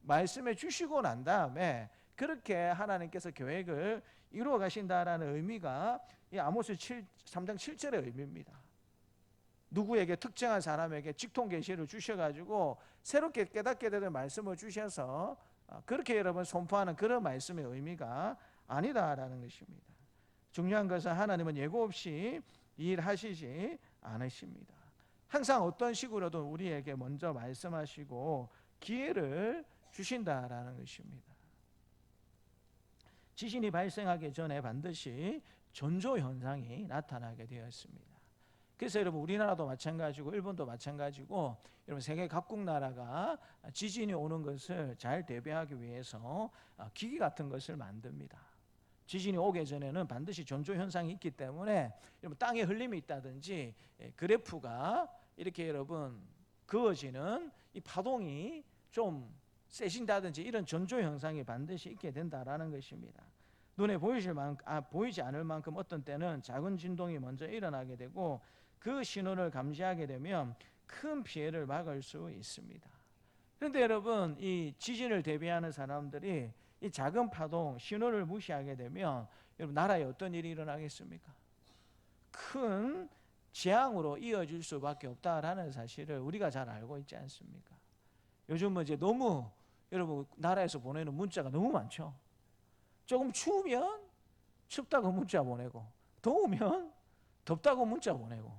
말씀해 주시고 난 다음에 그렇게 하나님께서 계획을 이루어 가신다라는 의미가 이 아모스 3장 7절의 의미입니다. 누구에게 특정한 사람에게 직통계시를 주셔가지고 새롭게 깨닫게 되는 말씀을 주셔서 그렇게 여러분 선포하는 그런 말씀의 의미가 아니다라는 것입니다. 중요한 것은 하나님은 예고 없이 일하시지 않으십니다. 항상 어떤 식으로든 우리에게 먼저 말씀하시고 기회를 주신다라는 것입니다. 지진이 발생하기 전에 반드시 전조 현상이 나타나게 되었습니다. 그래서 여러분 우리나라도 마찬가지고 일본도 마찬가지고 여러분 세계 각국 나라가 지진이 오는 것을 잘 대비하기 위해서 기기 같은 것을 만듭니다. 지진이 오기 전에는 반드시 전조 현상이 있기 때문에 여러분 땅에 흘림이 있다든지 그래프가 이렇게 여러분 그어지는 이 파동이 좀 세진다든지 이런 전조 현상이 반드시 있게 된다라는 것입니다. 눈에 보이지 않을 만큼 어떤 때는 작은 진동이 먼저 일어나게 되고 그 신호를 감지하게 되면 큰 피해를 막을 수 있습니다. 그런데 여러분 이 지진을 대비하는 사람들이 이 작은 파동 신호를 무시하게 되면 여러분 나라에 어떤 일이 일어나겠습니까? 큰 재앙으로 이어질 수밖에 없다라는 사실을 우리가 잘 알고 있지 않습니까? 요즘은 이제 너무 여러분 나라에서 보내는 문자가 너무 많죠. 조금 추우면 춥다고 문자 보내고 더우면 덥다고 문자 보내고.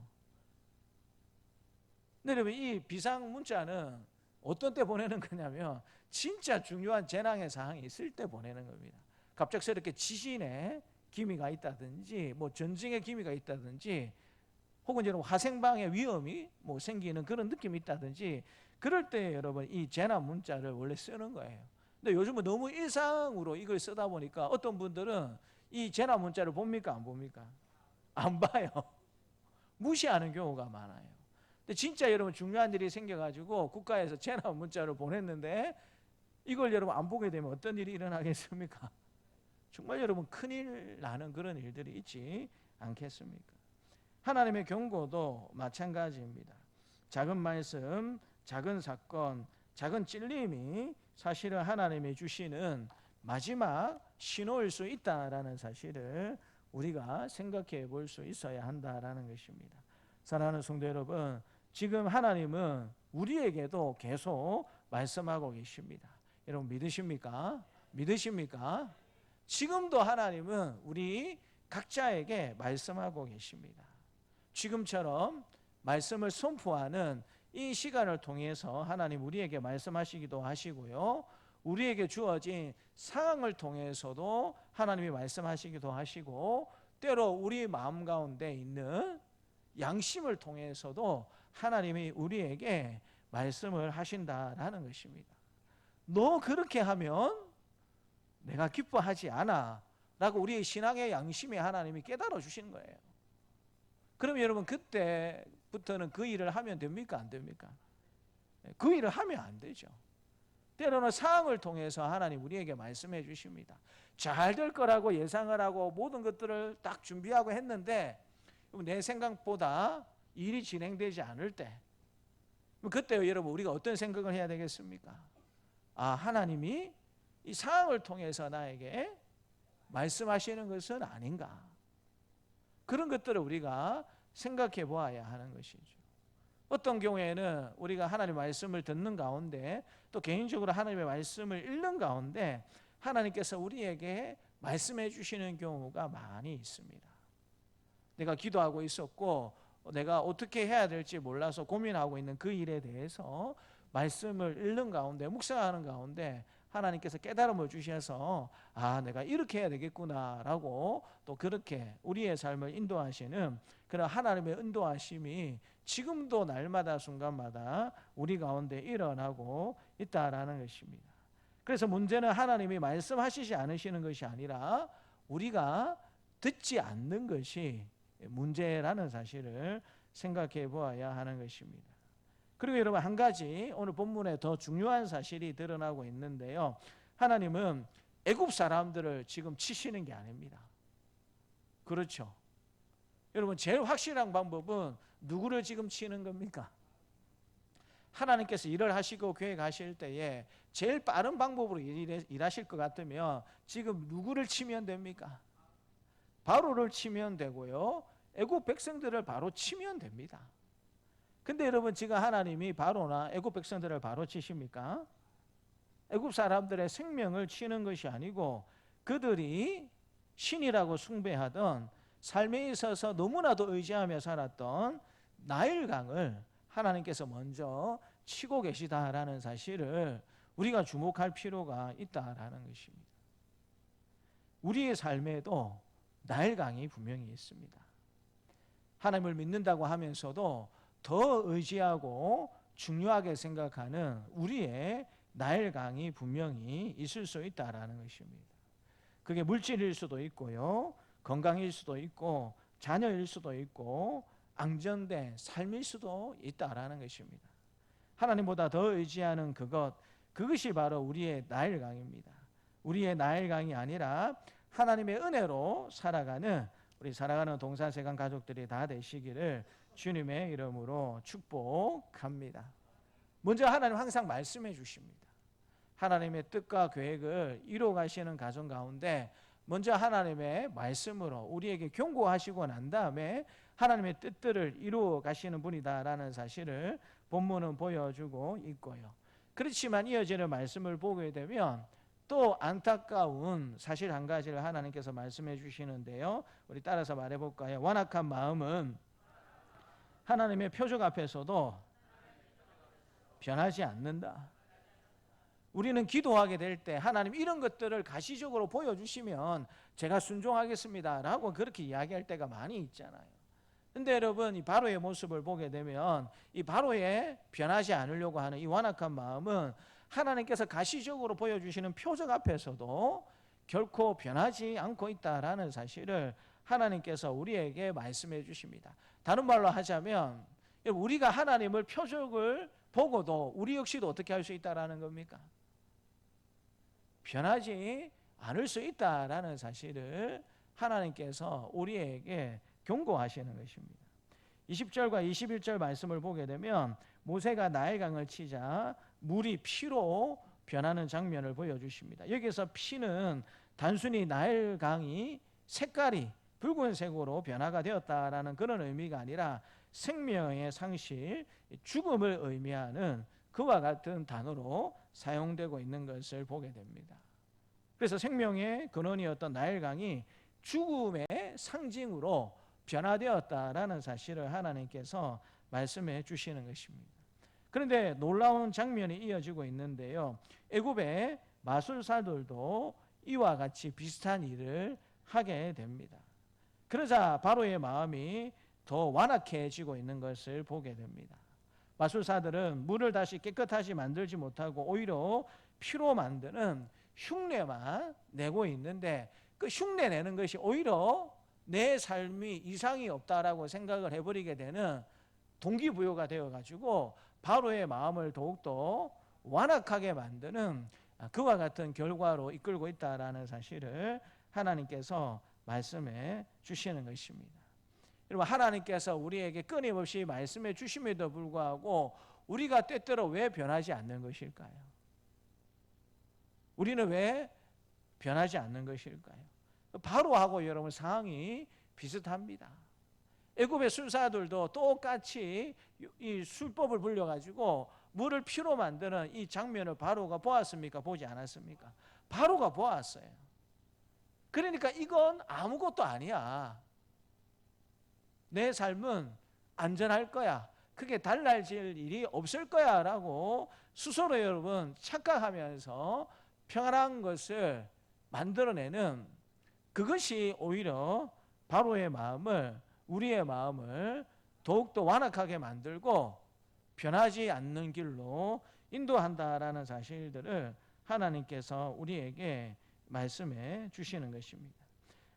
근데 여러분 이 비상 문자는 어떤 때 보내는 거냐면 진짜 중요한 재난의 상황이 있을 때 보내는 겁니다. 갑작스럽게 지진의 기미가 있다든지 뭐 전쟁의 기미가 있다든지 혹은 여러분 화생방의 위험이 뭐 생기는 그런 느낌이 있다든지 그럴 때 여러분 이 재난 문자를 원래 쓰는 거예요. 근데 요즘은 너무 일상으로 이걸 쓰다 보니까 어떤 분들은 이 재난 문자를 봅니까 안 봅니까? 안 봐요. 무시하는 경우가 많아요. 근데 진짜 여러분 중요한 일이 생겨가지고 국가에서 재난 문자를 보냈는데 이걸 여러분 안 보게 되면 어떤 일이 일어나겠습니까? 정말 여러분 큰일 나는 그런 일들이 있지 않겠습니까? 하나님의 경고도 마찬가지입니다. 작은 말씀, 작은 사건, 작은 찔림이 사실은 하나님이 주시는 마지막 신호일 수 있다라는 사실을 우리가 생각해 볼 수 있어야 한다라는 것입니다. 사랑하는 성도 여러분, 지금 하나님은 우리에게도 계속 말씀하고 계십니다. 여러분 믿으십니까? 믿으십니까? 지금도 하나님은 우리 각자에게 말씀하고 계십니다. 지금처럼 말씀을 선포하는 이 시간을 통해서 하나님 우리에게 말씀하시기도 하시고요, 우리에게 주어진 상황을 통해서도 하나님이 말씀하시기도 하시고, 때로 우리 마음 가운데 있는 양심을 통해서도 하나님이 우리에게 말씀을 하신다라는 것입니다. 너 그렇게 하면 내가 기뻐하지 않아 라고 우리의 신앙의 양심에 하나님이 깨달아 주시는 거예요. 그럼 여러분 그때부터는 그 일을 하면 됩니까? 안 됩니까? 그 일을 하면 안 되죠. 때로는 상황을 통해서 하나님 우리에게 말씀해 주십니다. 잘 될 거라고 예상을 하고 모든 것들을 딱 준비하고 했는데 내 생각보다 일이 진행되지 않을 때, 그때 여러분 우리가 어떤 생각을 해야 되겠습니까? 하나님이 이 상황을 통해서 나에게 말씀하시는 것은 아닌가, 그런 것들을 우리가 생각해 보아야 하는 것이죠. 어떤 경우에는 우리가 하나님의 말씀을 듣는 가운데, 또 개인적으로 하나님의 말씀을 읽는 가운데 하나님께서 우리에게 말씀해 주시는 경우가 많이 있습니다. 내가 기도하고 있었고 내가 어떻게 해야 될지 몰라서 고민하고 있는 그 일에 대해서 말씀을 읽는 가운데, 묵상하는 가운데 하나님께서 깨달음을 주셔서 내가 이렇게 해야 되겠구나 라고 또 그렇게 우리의 삶을 인도하시는 그런 하나님의 인도하심이 지금도 날마다 순간마다 우리 가운데 일어나고 있다라는 것입니다. 그래서 문제는 하나님이 말씀하시지 않으시는 것이 아니라 우리가 듣지 않는 것이 문제라는 사실을 생각해 보아야 하는 것입니다. 그리고 여러분 한 가지 오늘 본문에 더 중요한 사실이 드러나고 있는데요, 하나님은 애굽 사람들을 지금 치시는 게 아닙니다. 그렇죠? 여러분 제일 확실한 방법은 누구를 지금 치는 겁니까? 하나님께서 일을 하시고 계획하실 때에 제일 빠른 방법으로 일하실 것 같으면 지금 누구를 치면 됩니까? 바로를 치면 되고요, 애굽 백성들을 바로 치면 됩니다. 근데 여러분 지금 하나님이 바로나 애굽 백성들을 바로 치십니까? 애굽 사람들의 생명을 치는 것이 아니고 그들이 신이라고 숭배하던 삶에 있어서 너무나도 의지하며 살았던 나일강을 하나님께서 먼저 치고 계시다라는 사실을 우리가 주목할 필요가 있다라는 것입니다. 우리의 삶에도 나일강이 분명히 있습니다. 하나님을 믿는다고 하면서도 더 의지하고 중요하게 생각하는 우리의 나일강이 분명히 있을 수 있다라는 것입니다. 그게 물질일 수도 있고요, 건강일 수도 있고 자녀일 수도 있고 안정된 삶일 수도 있다라는 것입니다. 하나님보다 더 의지하는 그것이 바로 우리의 나일강입니다. 우리의 나일강이 아니라 하나님의 은혜로 살아가는 우리 사랑하는 동산세관 가족들이 다 되시기를 주님의 이름으로 축복합니다. 먼저 하나님 항상 말씀해 주십니다. 하나님의 뜻과 계획을 이루어 가시는 가정 가운데 먼저 하나님의 말씀으로 우리에게 경고하시고 난 다음에 하나님의 뜻들을 이루어 가시는 분이다라는 사실을 본문은 보여주고 있고요. 그렇지만 이어지는 말씀을 보게 되면 또 안타까운 사실 한 가지를 하나님께서 말씀해 주시는데요, 우리 따라서 말해볼까요? 완악한 마음은 하나님의 표적 앞에서도 변하지 않는다. 우리는 기도하게 될 때 하나님 이런 것들을 가시적으로 보여주시면 제가 순종하겠습니다 라고 그렇게 이야기할 때가 많이 있잖아요. 근데 여러분 이 바로의 모습을 보게 되면 이 바로의 변하지 않으려고 하는 이 완악한 마음은 하나님께서 가시적으로 보여주시는 표적 앞에서도 결코 변하지 않고 있다라는 사실을 하나님께서 우리에게 말씀해 주십니다. 다른 말로 하자면 우리가 하나님을 표적을 보고도 우리 역시도 어떻게 할 수 있다라는 겁니까? 변하지 않을 수 있다라는 사실을 하나님께서 우리에게 경고하시는 것입니다. 20절과 21절 말씀을 보게 되면 모세가 나일강을 치자 물이 피로 변하는 장면을 보여주십니다. 여기서 피는 단순히 나일강이 색깔이 붉은색으로 변화가 되었다라는 그런 의미가 아니라 생명의 상실, 죽음을 의미하는 그와 같은 단어로 사용되고 있는 것을 보게 됩니다. 그래서 생명의 근원이었던 나일강이 죽음의 상징으로 변화되었다라는 사실을 하나님께서 말씀해 주시는 것입니다. 그런데 놀라운 장면이 이어지고 있는데요. 애굽의 마술사들도 이와 같이 비슷한 일을 하게 됩니다. 그러자 바로의 마음이 더 완악해지고 있는 것을 보게 됩니다. 마술사들은 물을 다시 깨끗하게 만들지 못하고 오히려 피로 만드는 흉내만 내고 있는데 그 흉내 내는 것이 오히려 내 삶이 이상이 없다라고 생각을 해버리게 되는 동기부여가 되어가지고 바로의 마음을 더욱더 완악하게 만드는 그와 같은 결과로 이끌고 있다라는 사실을 하나님께서 말씀해 주시는 것입니다. 여러분, 하나님께서 우리에게 끊임없이 말씀해 주심에도 불구하고 우리가 때때로 왜 변하지 않는 것일까요? 우리는 왜 변하지 않는 것일까요? 바로하고 여러분 상황이 비슷합니다. 애굽의 술사들도 똑같이 이 술법을 불려가지고 물을 피로 만드는 이 장면을 바로가 보았습니까? 보지 않았습니까? 바로가 보았어요. 그러니까 이건 아무것도 아니야. 내 삶은 안전할 거야. 그게 달라질 일이 없을 거야 라고 스스로 여러분 착각하면서 평안한 것을 만들어내는 그것이 오히려 바로의 마음을, 우리의 마음을 더욱더 완악하게 만들고 변하지 않는 길로 인도한다라는 사실들을 하나님께서 우리에게 말씀해 주시는 것입니다.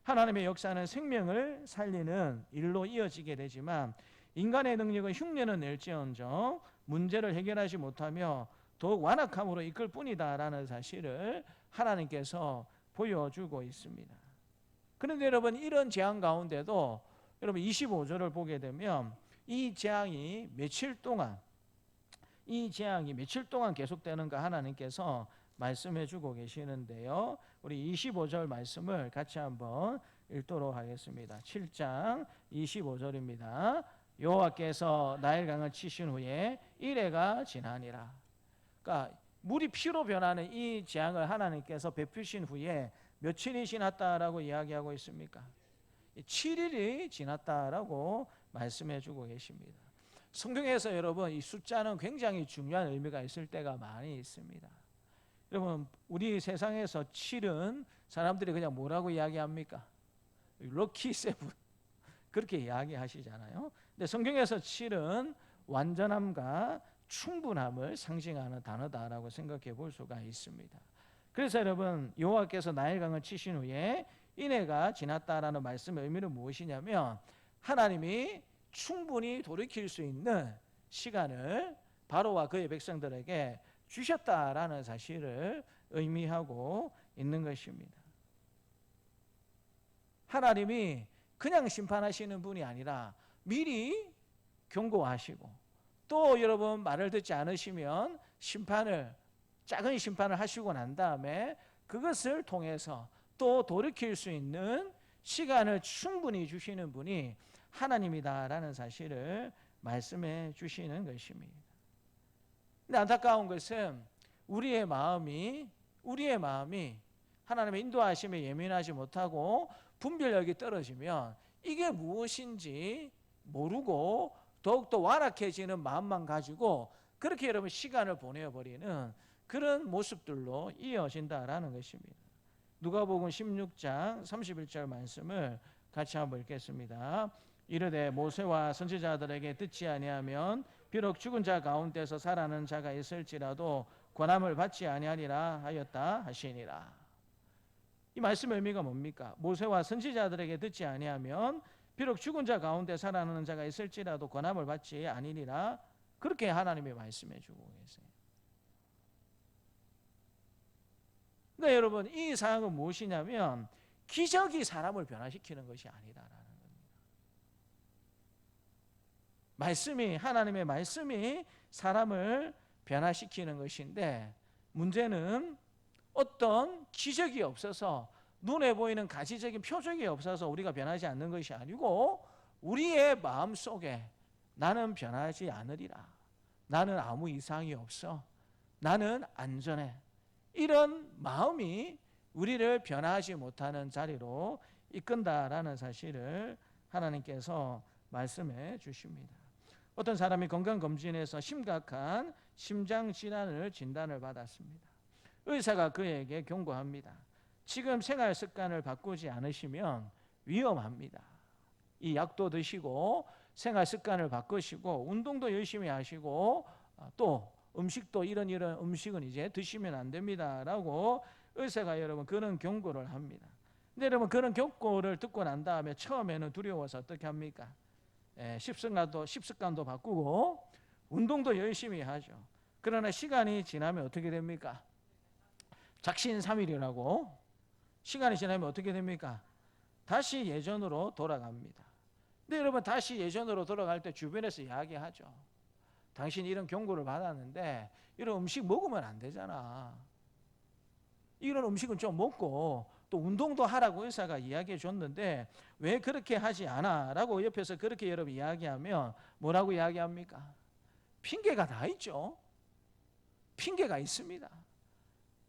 하나님의 역사는 생명을 살리는 일로 이어지게 되지만 인간의 능력은 흉내는 낼지언정 문제를 해결하지 못하며 더욱 완악함으로 이끌 뿐이다라는 사실을 하나님께서 보여주고 있습니다. 그런데 여러분, 이런 재앙 가운데도 여러분 25절을 보게 되면 이 재앙이 며칠 동안 계속되는가 하나님께서 말씀해 주고 계시는데요. 우리 25절 말씀을 같이 한번 읽도록 하겠습니다. 7장 25절입니다. 여호와께서 나일강을 치신 후에 이레가 지나니라. 그러니까 물이 피로 변하는 이 재앙을 하나님께서 베푸신 후에 며칠이 지났다라고 이야기하고 있습니까? 7일이 지났다라고 말씀해 주고 계십니다. 성경에서 여러분 이 숫자는 굉장히 중요한 의미가 있을 때가 많이 있습니다. 여러분, 우리 세상에서 7은 사람들이 그냥 뭐라고 이야기합니까? 럭키 세븐 그렇게 이야기하시잖아요. 근데 성경에서 7은 완전함과 충분함을 상징하는 단어다라고 생각해 볼 수가 있습니다. 그래서 여러분, 여호와께서 나일강을 치신 후에 이내가 지났다라는 말씀의 의미는 무엇이냐면 하나님이 충분히 돌이킬 수 있는 시간을 바로와 그의 백성들에게 주셨다라는 사실을 의미하고 있는 것입니다. 하나님이 그냥 심판하시는 분이 아니라 미리 경고하시고 또 여러분 말을 듣지 않으시면 작은 심판을 하시고 난 다음에 그것을 통해서 또 돌이킬 수 있는 시간을 충분히 주시는 분이 하나님이다라는 사실을 말씀해 주시는 것입니다. 근데 안타까운 것은 우리의 마음이 하나님의 인도하심에 예민하지 못하고 분별력이 떨어지면 이게 무엇인지 모르고 더욱더 완악해지는 마음만 가지고 그렇게 여러분 시간을 보내버리는 그런 모습들로 이어진다라는 것입니다. 누가복음 16장 31절 말씀을 같이 한번 읽겠습니다. 이르되 모세와 선지자들에게 듣지 아니하면 비록 죽은 자 가운데서 살아나는 자가 있을지라도 권함을 받지 아니하리라 하였다 하시니라. 이 말씀의 의미가 뭡니까? 모세와 선지자들에게 듣지 아니하면 비록 죽은 자 가운데 살아나는 자가 있을지라도 권함을 받지 아니리라. 그렇게 하나님이 말씀해 주고 계세요. 그러니까 여러분, 이 사항은 무엇이냐면 기적이 사람을 변화시키는 것이 아니다라는 겁니다. 말씀이, 하나님의 말씀이 사람을 변화시키는 것인데, 문제는 어떤 기적이 없어서, 눈에 보이는 가시적인 표적이 없어서 우리가 변하지 않는 것이 아니고, 우리의 마음속에 나는 변하지 않으리라, 나는 아무 이상이 없어, 나는 안전해, 이런 마음이 우리를 변화하지 못하는 자리로 이끈다라는 사실을 하나님께서 말씀해 주십니다. 어떤 사람이 건강검진에서 심각한 심장질환을 진단을 받았습니다. 의사가 그에게 경고합니다. 지금 생활 습관을 바꾸지 않으시면 위험합니다. 이 약도 드시고 생활 습관을 바꾸시고 운동도 열심히 하시고 또 음식도 이런 음식은 이제 드시면 안 됩니다 라고 의사가 여러분 그런 경고를 합니다. 근데 여러분 그런 경고를 듣고 난 다음에 처음에는 두려워서 어떻게 합니까? 식습관도 바꾸고 운동도 열심히 하죠. 그러나 시간이 지나면 어떻게 됩니까? 작심삼일이라고. 시간이 지나면 어떻게 됩니까? 다시 예전으로 돌아갑니다. 근데 여러분 다시 예전으로 돌아갈 때 주변에서 이야기하죠. 당신이 이런 경고를 받았는데 이런 음식 먹으면 안 되잖아. 이런 음식은 좀 먹고 또 운동도 하라고 의사가 이야기해 줬는데 왜 그렇게 하지 않아? 라고 옆에서 그렇게 여러분 이야기하면 뭐라고 이야기합니까? 핑계가 다 있죠. 핑계가 있습니다.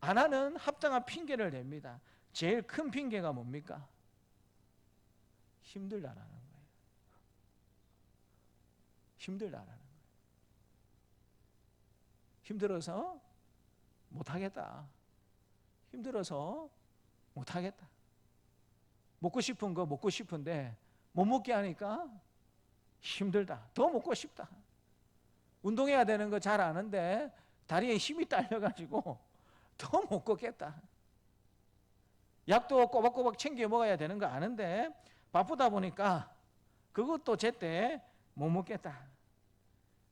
안 하는 합당한 핑계를 냅니다. 제일 큰 핑계가 뭡니까? 힘들다라는 거예요. 힘들다라는 거예요. 힘들어서 못하겠다. 힘들어서 못하겠다. 먹고 싶은 거 먹고 싶은데 못 먹게 하니까 힘들다. 더 먹고 싶다. 운동해야 되는 거 잘 아는데 다리에 힘이 딸려가지고 더 못 걷겠다. 약도 꼬박꼬박 챙겨 먹어야 되는 거 아는데 바쁘다 보니까 그것도 제때 못 먹겠다.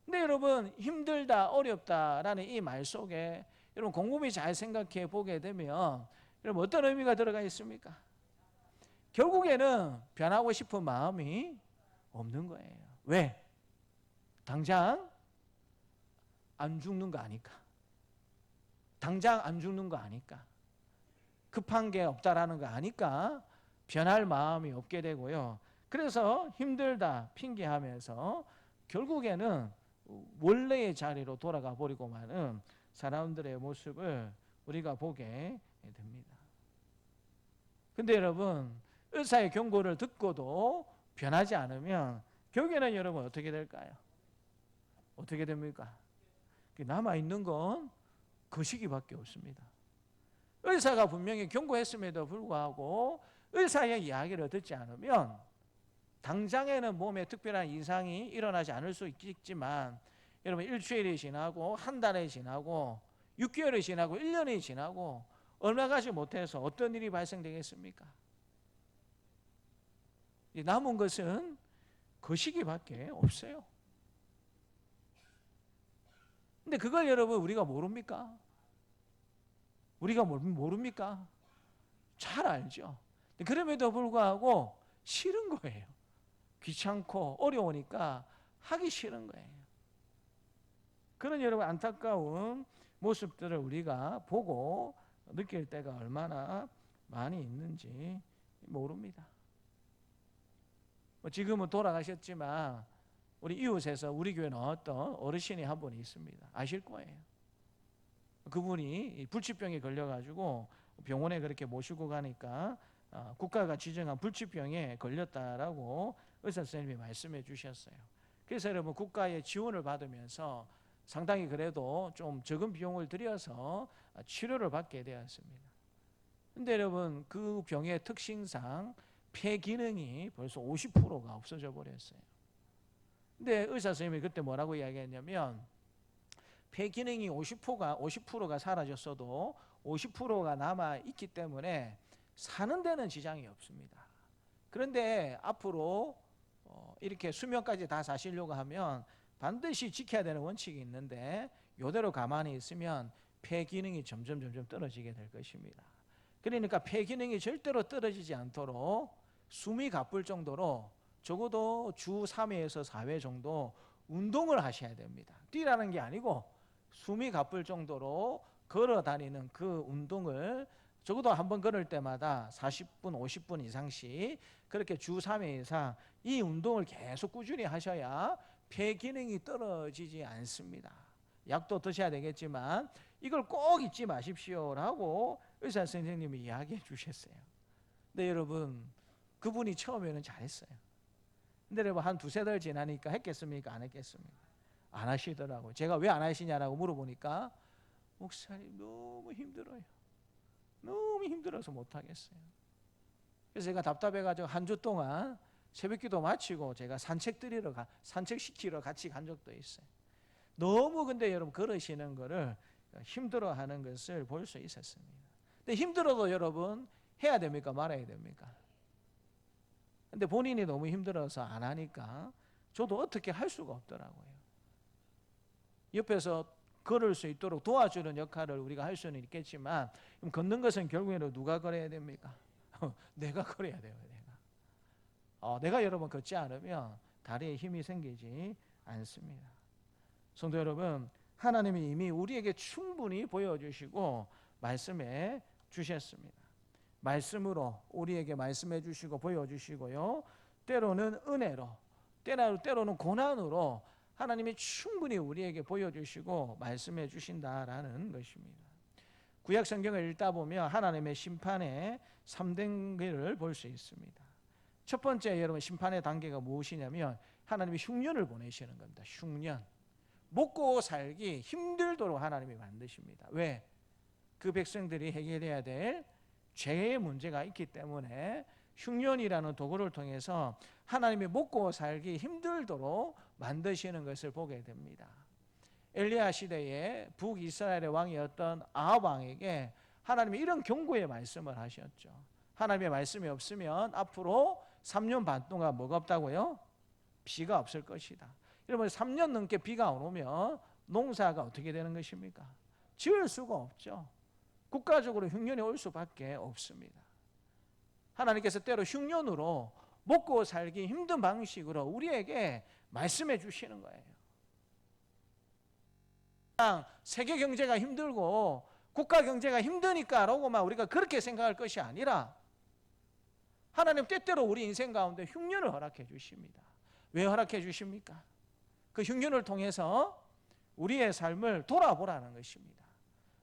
근데 여러분 힘들다 어렵다라는 이 말 속에 여러분 곰곰이 잘 생각해 보게 되면 여러분 어떤 의미가 들어가 있습니까? 결국에는 변하고 싶은 마음이 없는 거예요. 왜? 당장 안 죽는 거 아니까. 당장 안 죽는 거 아니까. 급한 게 없다라는 거 아니까 변할 마음이 없게 되고요. 그래서 힘들다 핑계하면서 결국에는 원래의 자리로 돌아가 버리고 마는 사람들의 모습을 우리가 보게 됩니다. 근데 여러분 의사의 경고를 듣고도 변하지 않으면 결국에는 여러분 어떻게 될까요? 어떻게 됩니까? 남아있는 건 거시기밖에 없습니다. 의사가 분명히 경고했음에도 불구하고 의사의 이야기를 듣지 않으면 당장에는 몸에 특별한 이상이 일어나지 않을 수 있지만 여러분 일주일이 지나고 한 달이 지나고 6개월이 지나고 1년이 지나고 얼마 가지 못해서 어떤 일이 발생되겠습니까? 남은 것은 거시기밖에 없어요. 근데 그걸 여러분 우리가 모릅니까? 우리가 모릅니까? 잘 알죠. 그럼에도 불구하고 싫은 거예요. 귀찮고 어려우니까 하기 싫은 거예요. 그런 여러분 안타까운 모습들을 우리가 보고 느낄 때가 얼마나 많이 있는지 모릅니다. 지금은 돌아가셨지만 우리 이웃에서 우리 교회 나왔던 어르신이 한 분 있습니다. 아실 거예요. 그분이 불치병에 걸려가지고 병원에 그렇게 모시고 가니까 국가가 지정한 불치병에 걸렸다라고 의사 선생님이 말씀해 주셨어요. 그래서 여러분 국가의 지원을 받으면서 상당히 그래도 좀 적은 비용을 들여서 치료를 받게 되었습니다. 근데 여러분 그 병의 특징상 폐 기능이 벌써 50%가 없어져 버렸어요. 근데 의사 선생님이 그때 뭐라고 이야기했냐면 폐 기능이 50%가 사라졌어도 50%가 남아 있기 때문에 사는 데는 지장이 없습니다. 그런데 앞으로 이렇게 수명까지 다 사시려고 하면 반드시 지켜야 되는 원칙이 있는데 이대로 가만히 있으면 폐 기능이 점점 떨어지게 될 것입니다. 그러니까 폐 기능이 절대로 떨어지지 않도록 숨이 가쁠 정도로 적어도 주 3회에서 4회 정도 운동을 하셔야 됩니다. 뛰라는 게 아니고 숨이 가쁠 정도로 걸어 다니는 그 운동을 적어도 한 번 걸을 때마다 40분, 50분 이상씩 그렇게 주 3회 이상 이 운동을 계속 꾸준히 하셔야 폐 기능이 떨어지지 않습니다. 약도 드셔야 되겠지만 이걸 꼭 잊지 마십시오라고 의사 선생님이 이야기해 주셨어요. 근데 여러분, 그분이 처음에는 잘했어요. 근데 여러분, 한 두세 달 지나니까 했겠습니까? 안 했겠습니까? 안 하시더라고요. 제가 왜 안 하시냐라고 물어보니까 목사님 너무 힘들어요. 너무 힘들어서 못 하겠어요. 그래서 제가 답답해가지고 한 주 동안 새벽기도 마치고 제가 산책시키러 같이 간 적도 있어요. 너무 근데 여러분 걸으시는 거를 힘들어하는 것을 볼 수 있었습니다. 근데 힘들어도 여러분 해야 됩니까? 말아야 됩니까? 근데 본인이 너무 힘들어서 안 하니까 저도 어떻게 할 수가 없더라고요. 옆에서 걸을 수 있도록 도와주는 역할을 우리가 할 수는 있겠지만 걷는 것은 결국에는 누가 걸어야 됩니까? 내가 걸어야 돼요. 내가 여러분 걷지 않으면 다리에 힘이 생기지 않습니다. 성도 여러분, 하나님이 이미 우리에게 충분히 보여주시고 말씀해 주셨습니다. 말씀으로 우리에게 말씀해 주시고 보여주시고요, 때로는 은혜로, 때로는 고난으로 하나님이 충분히 우리에게 보여주시고 말씀해 주신다라는 것입니다. 구약 성경을 읽다 보면 하나님의 심판의 3단계를 볼 수 있습니다. 첫 번째 여러분 심판의 단계가 무엇이냐면 하나님이 흉년을 보내시는 겁니다. 흉년. 먹고 살기 힘들도록 하나님이 만드십니다. 왜? 그 백성들이 해결해야 될 죄의 문제가 있기 때문에 흉년이라는 도구를 통해서 하나님이 먹고 살기 힘들도록 만드시는 것을 보게 됩니다. 엘리야 시대에 북이스라엘의 왕이었던 아합 왕에게 하나님이 이런 경고의 말씀을 하셨죠. 하나님의 말씀이 없으면 앞으로 3년 반 동안 뭐가 없다고요? 비가 없을 것이다. 여러분 3년 넘게 비가 안 오면 농사가 어떻게 되는 것입니까? 지을 수가 없죠. 국가적으로 흉년이 올 수밖에 없습니다. 하나님께서 때로 흉년으로 먹고 살기 힘든 방식으로 우리에게 말씀해 주시는 거예요. 세계 경제가 힘들고 국가 경제가 힘드니까라고만 우리가 그렇게 생각할 것이 아니라 하나님 때때로 우리 인생 가운데 흉년을 허락해 주십니다. 왜 허락해 주십니까? 그 흉년을 통해서 우리의 삶을 돌아보라는 것입니다.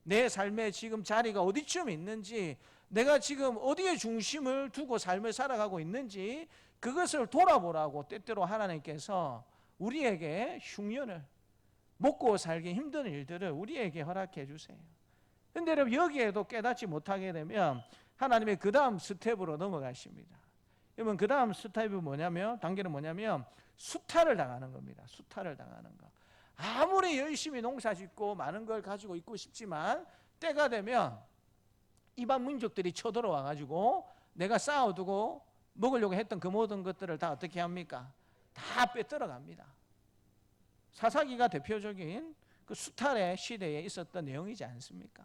내 삶의 지금 자리가 어디쯤 있는지, 내가 지금 어디에 중심을 두고 삶을 살아가고 있는지 그것을 돌아보라고 때때로 하나님께서 우리에게 흉년을, 먹고 살기 힘든 일들을 우리에게 허락해 주세요. 그런데 여러분 여기에도 깨닫지 못하게 되면 하나님의 그 다음 스텝으로 넘어가십니다. 여러분 그 다음 스텝이 뭐냐면, 단계는 뭐냐면 수탈을 당하는 겁니다. 수탈을 당하는 거. 아무리 열심히 농사 짓고 많은 걸 가지고 있고 싶지만 때가 되면 이방 민족들이 쳐들어와 가지고 내가 쌓아두고 먹으려고 했던 그 모든 것들을 다 어떻게 합니까? 다 빼들어갑니다. 사사기가 대표적인 그 수탈의 시대에 있었던 내용이지 않습니까?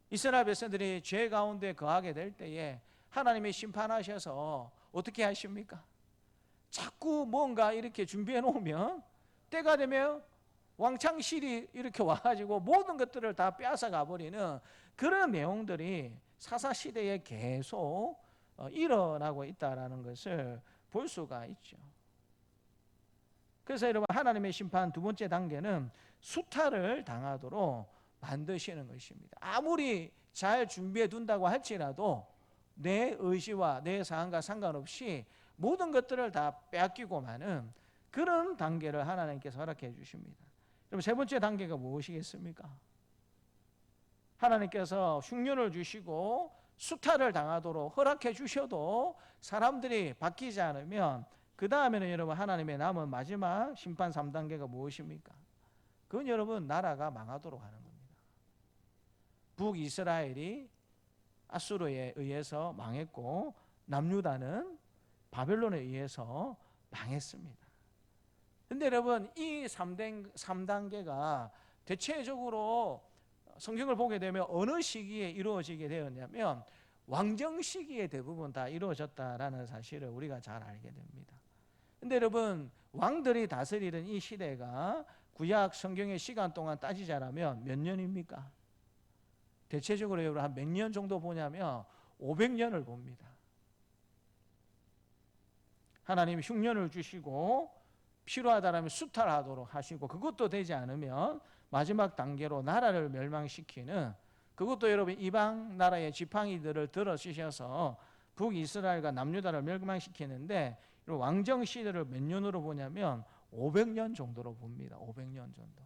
이스라엘 백성들이 죄 가운데 거하게 될 때에 하나님이 심판하셔서 어떻게 하십니까? 자꾸 뭔가 이렇게 준비해 놓으면 때가 되면 왕창실이 이렇게 와가지고 모든 것들을 다 빼앗아 가버리는 그런 내용들이 사사시대에 계속 일어나고 있다는 것을 볼 수가 있죠. 그래서 여러분 하나님의 심판 두 번째 단계는 수탈을 당하도록 만드시는 것입니다. 아무리 잘 준비해 둔다고 할지라도 내 의지와 내 상황과 상관없이 모든 것들을 다 빼앗기고 마는 그런 단계를 하나님께서 허락해 주십니다. 그럼 세 번째 단계가 무엇이겠습니까? 하나님께서 흉년을 주시고 수탈을 당하도록 허락해 주셔도 사람들이 바뀌지 않으면 그 다음에는 여러분 하나님의 남은 마지막 심판 3단계가 무엇입니까? 그건 여러분 나라가 망하도록 하는 겁니다. 북이스라엘이 아수르에 의해서 망했고 남유다는 바벨론에 의해서 망했습니다. 근데 여러분 이 3단계가 대체적으로 성경을 보게 되면 어느 시기에 이루어지게 되었냐면 왕정 시기에 대부분 다 이루어졌다라는 사실을 우리가 잘 알게 됩니다. 근데 여러분 왕들이 다스리던 이 시대가 구약 성경의 시간 동안 따지자라면 몇 년입니까? 대체적으로 여러분 한 몇 년 정도 보냐면 500년을 봅니다. 하나님이 흉년을 주시고 필요하다라면 수탈하도록 하시고, 그것도 되지 않으면 마지막 단계로 나라를 멸망시키는, 그것도 여러분 이방 나라의 지팡이들을 들어 쓰셔서 북이스라엘과 남유다를 멸망시키는데, 왕정 시대를 몇 년으로 보냐면 500년 정도로 봅니다. 500년 정도.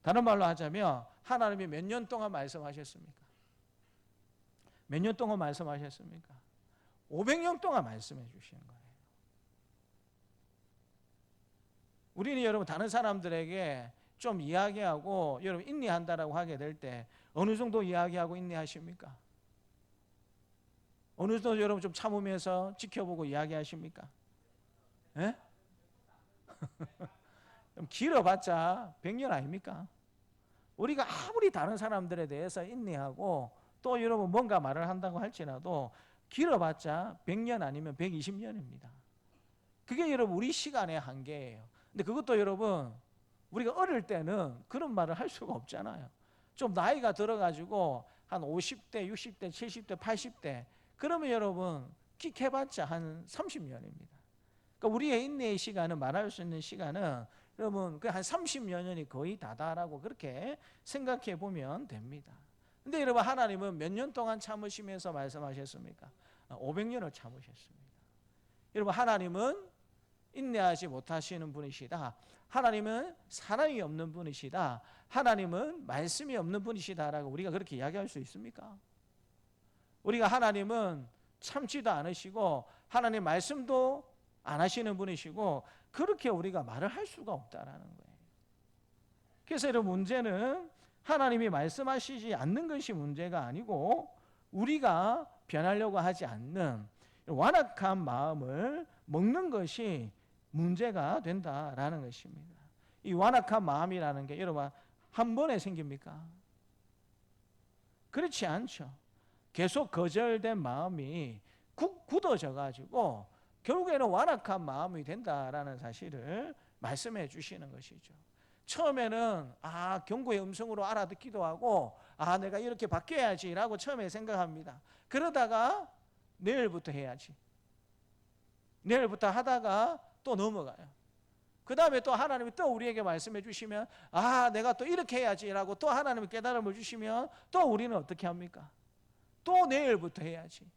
다른 말로 하자면 하나님이 몇 년 동안 말씀하셨습니까? 몇 년 동안 말씀하셨습니까? 500년 동안 말씀해 주시는 거예요. 우리는 여러분 다른 사람들에게 좀 이야기하고 여러분 인내한다라고 하게 될 때 어느 정도 이야기하고 인내하십니까? 어느 정도 여러분 좀 참으면서 지켜보고 이야기하십니까? 예? 좀 길어봤자 100년 아닙니까? 우리가 아무리 다른 사람들에 대해서 인내하고 또 여러분 뭔가 말을 한다고 할지라도 길어봤자 100년 아니면 120년입니다. 그게 여러분 우리 시간의 한계예요. 근데 그것도 여러분 우리가 어릴 때는 그런 말을 할 수가 없잖아요. 좀 나이가 들어가지고 한 50대, 60대, 70대, 80대 그러면 여러분 끽해봤자 한 30년입니다. 그러니까 우리의 인내의 시간은, 말할 수 있는 시간은 여러분 한 30여 년이 거의 다다라고 그렇게 생각해 보면 됩니다. 근데 여러분 하나님은 몇 년 동안 참으시면서 말씀하셨습니까? 500년을 참으셨습니다. 여러분 하나님은 인내하지 못하시는 분이시다. 하나님은 사랑이 없는 분이시다. 하나님은 말씀이 없는 분이시다라고 우리가 그렇게 이야기할 수 있습니까? 우리가 하나님은 참지도 않으시고 하나님 말씀도 안 하시는 분이시고 그렇게 우리가 말을 할 수가 없다라는 거예요. 그래서 여러분 문제는 하나님이 말씀하시지 않는 것이 문제가 아니고 우리가 변하려고 하지 않는 완악한 마음을 먹는 것이 문제가 된다라는 것입니다. 이 완악한 마음이라는 게 여러분 한 번에 생깁니까? 그렇지 않죠. 계속 거절된 마음이 굳어져 가지고 결국에는 완악한 마음이 된다라는 사실을 말씀해 주시는 것이죠. 처음에는 경고의 음성으로 알아듣기도 하고 내가 이렇게 바뀌어야지라고 처음에 생각합니다. 그러다가 내일부터 해야지. 내일부터 하다가 또 넘어가요. 그 다음에 또 하나님이 또 우리에게 말씀해 주시면 내가 또 이렇게 해야지라고 또 하나님이 깨달음을 주시면 또 우리는 어떻게 합니까? 또 내일부터 해야지.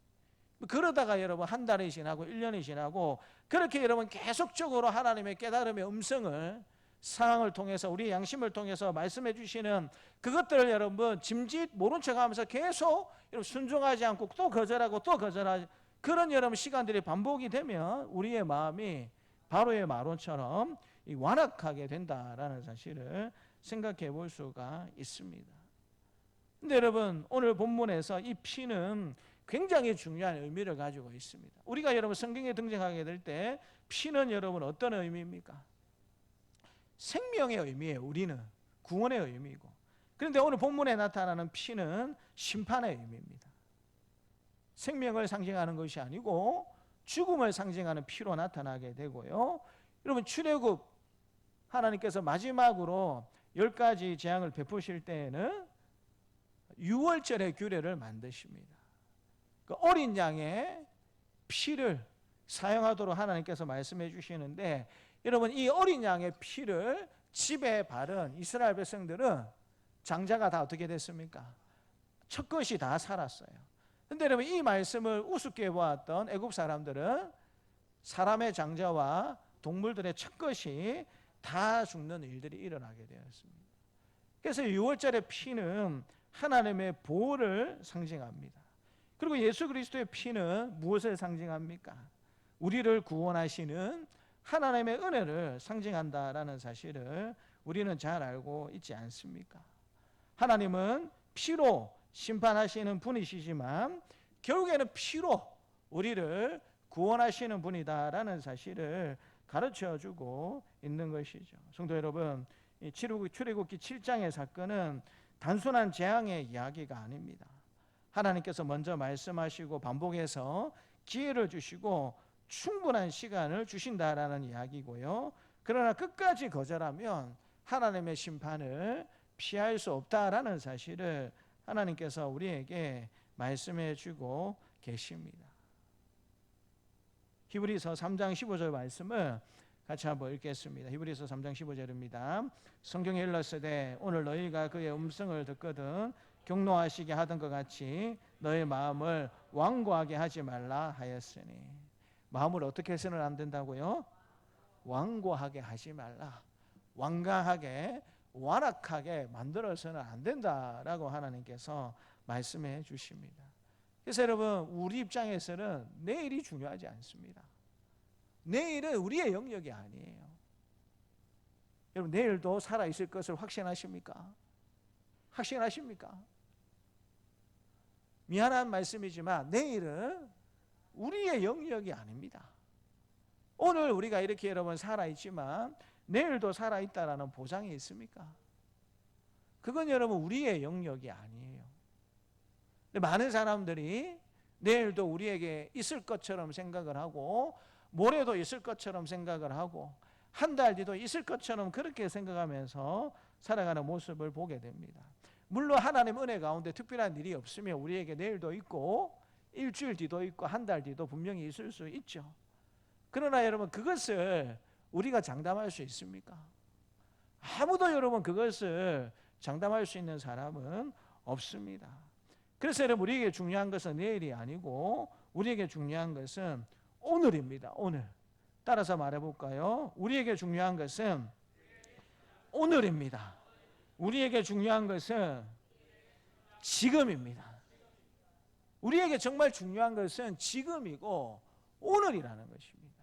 그러다가 여러분 한 달이 지나고 1년이 지나고 그렇게 여러분 계속적으로 하나님의 깨달음의 음성을 상황을 통해서 우리의 양심을 통해서 말씀해 주시는 그것들을 여러분 짐짓 모른 척하면서 계속 여러분 순종하지 않고 또 거절하고 또 거절하지, 그런 여러분 시간들이 반복이 되면 우리의 마음이 바로의 마론처럼 완악하게 된다라는 사실을 생각해 볼 수가 있습니다. 근데 여러분 오늘 본문에서 이 피는 굉장히 중요한 의미를 가지고 있습니다. 우리가 여러분 성경에 등장하게 될 때 피는 여러분 어떤 의미입니까? 생명의 의미예요. 우리는 구원의 의미고. 그런데 오늘 본문에 나타나는 피는 심판의 의미입니다. 생명을 상징하는 것이 아니고 죽음을 상징하는 피로 나타나게 되고요. 여러분 출애굽 하나님께서 마지막으로 10가지 재앙을 베푸실 때에는 유월절의 규례를 만드십니다. 그 어린 양의 피를 사용하도록 하나님께서 말씀해 주시는데, 여러분 이 어린 양의 피를 집에 바른 이스라엘 백성들은 장자가 다 어떻게 됐습니까? 첫 것이 다 살았어요. 근데 여러분 이 말씀을 우습게 보았던 애굽 사람들은 사람의 장자와 동물들의 첫 것이 다 죽는 일들이 일어나게 되었습니다. 그래서 6월절의 피는 하나님의 보호를 상징합니다. 그리고 예수 그리스도의 피는 무엇을 상징합니까? 우리를 구원하시는 하나님의 은혜를 상징한다라는 사실을 우리는 잘 알고 있지 않습니까? 하나님은 피로 심판하시는 분이시지만 결국에는 피로 우리를 구원하시는 분이다라는 사실을 가르쳐주고 있는 것이죠. 성도 여러분, 이 출애굽기 7장의 사건은 단순한 재앙의 이야기가 아닙니다. 하나님께서 먼저 말씀하시고 반복해서 기회를 주시고 충분한 시간을 주신다라는 이야기고요. 그러나 끝까지 거절하면 하나님의 심판을 피할 수 없다라는 사실을 하나님께서 우리에게 말씀해 주고 계십니다. 히브리서 3장 15절 말씀을 같이 한번 읽겠습니다. 히브리서 3장 15절입니다. 성경에 일렀으되 오늘 너희가 그의 음성을 듣거든 경노하시게 하던 것 같이 너의 마음을 완고하게 하지 말라 하였으니. 마음을 어떻게 해서는 안 된다고요? 완고하게 하지 말라. 완강하게 완악하게 만들어서는 안 된다라고 하나님께서 말씀해 주십니다. 그래서 여러분, 우리 입장에서는 내일이 중요하지 않습니다. 내일은 우리의 영역이 아니에요. 여러분, 내일도 살아있을 것을 확신하십니까? 확신하십니까? 미안한 말씀이지만 내일은 우리의 영역이 아닙니다. 오늘 우리가 이렇게 여러분 살아있지만 내일도 살아있다라는 보장이 있습니까? 그건 여러분 우리의 영역이 아니에요. 근데 많은 사람들이 내일도 우리에게 있을 것처럼 생각을 하고 모레도 있을 것처럼 생각을 하고 한 달 뒤도 있을 것처럼 그렇게 생각하면서 살아가는 모습을 보게 됩니다. 물론 하나님 은혜 가운데 특별한 일이 없으면 우리에게 내일도 있고 일주일 뒤도 있고 한 달 뒤도 분명히 있을 수 있죠. 그러나 여러분, 그것을 우리가 장담할 수 있습니까? 아무도 여러분 그것을 장담할 수 있는 사람은 없습니다. 그래서 여러분, 우리에게 중요한 것은 내일이 아니고 우리에게 중요한 것은 오늘입니다. 오늘. 따라서 말해볼까요? 우리에게 중요한 것은 오늘입니다. 우리에게 중요한 것은 지금입니다. 우리에게 정말 중요한 것은 지금이고 오늘이라는 것입니다.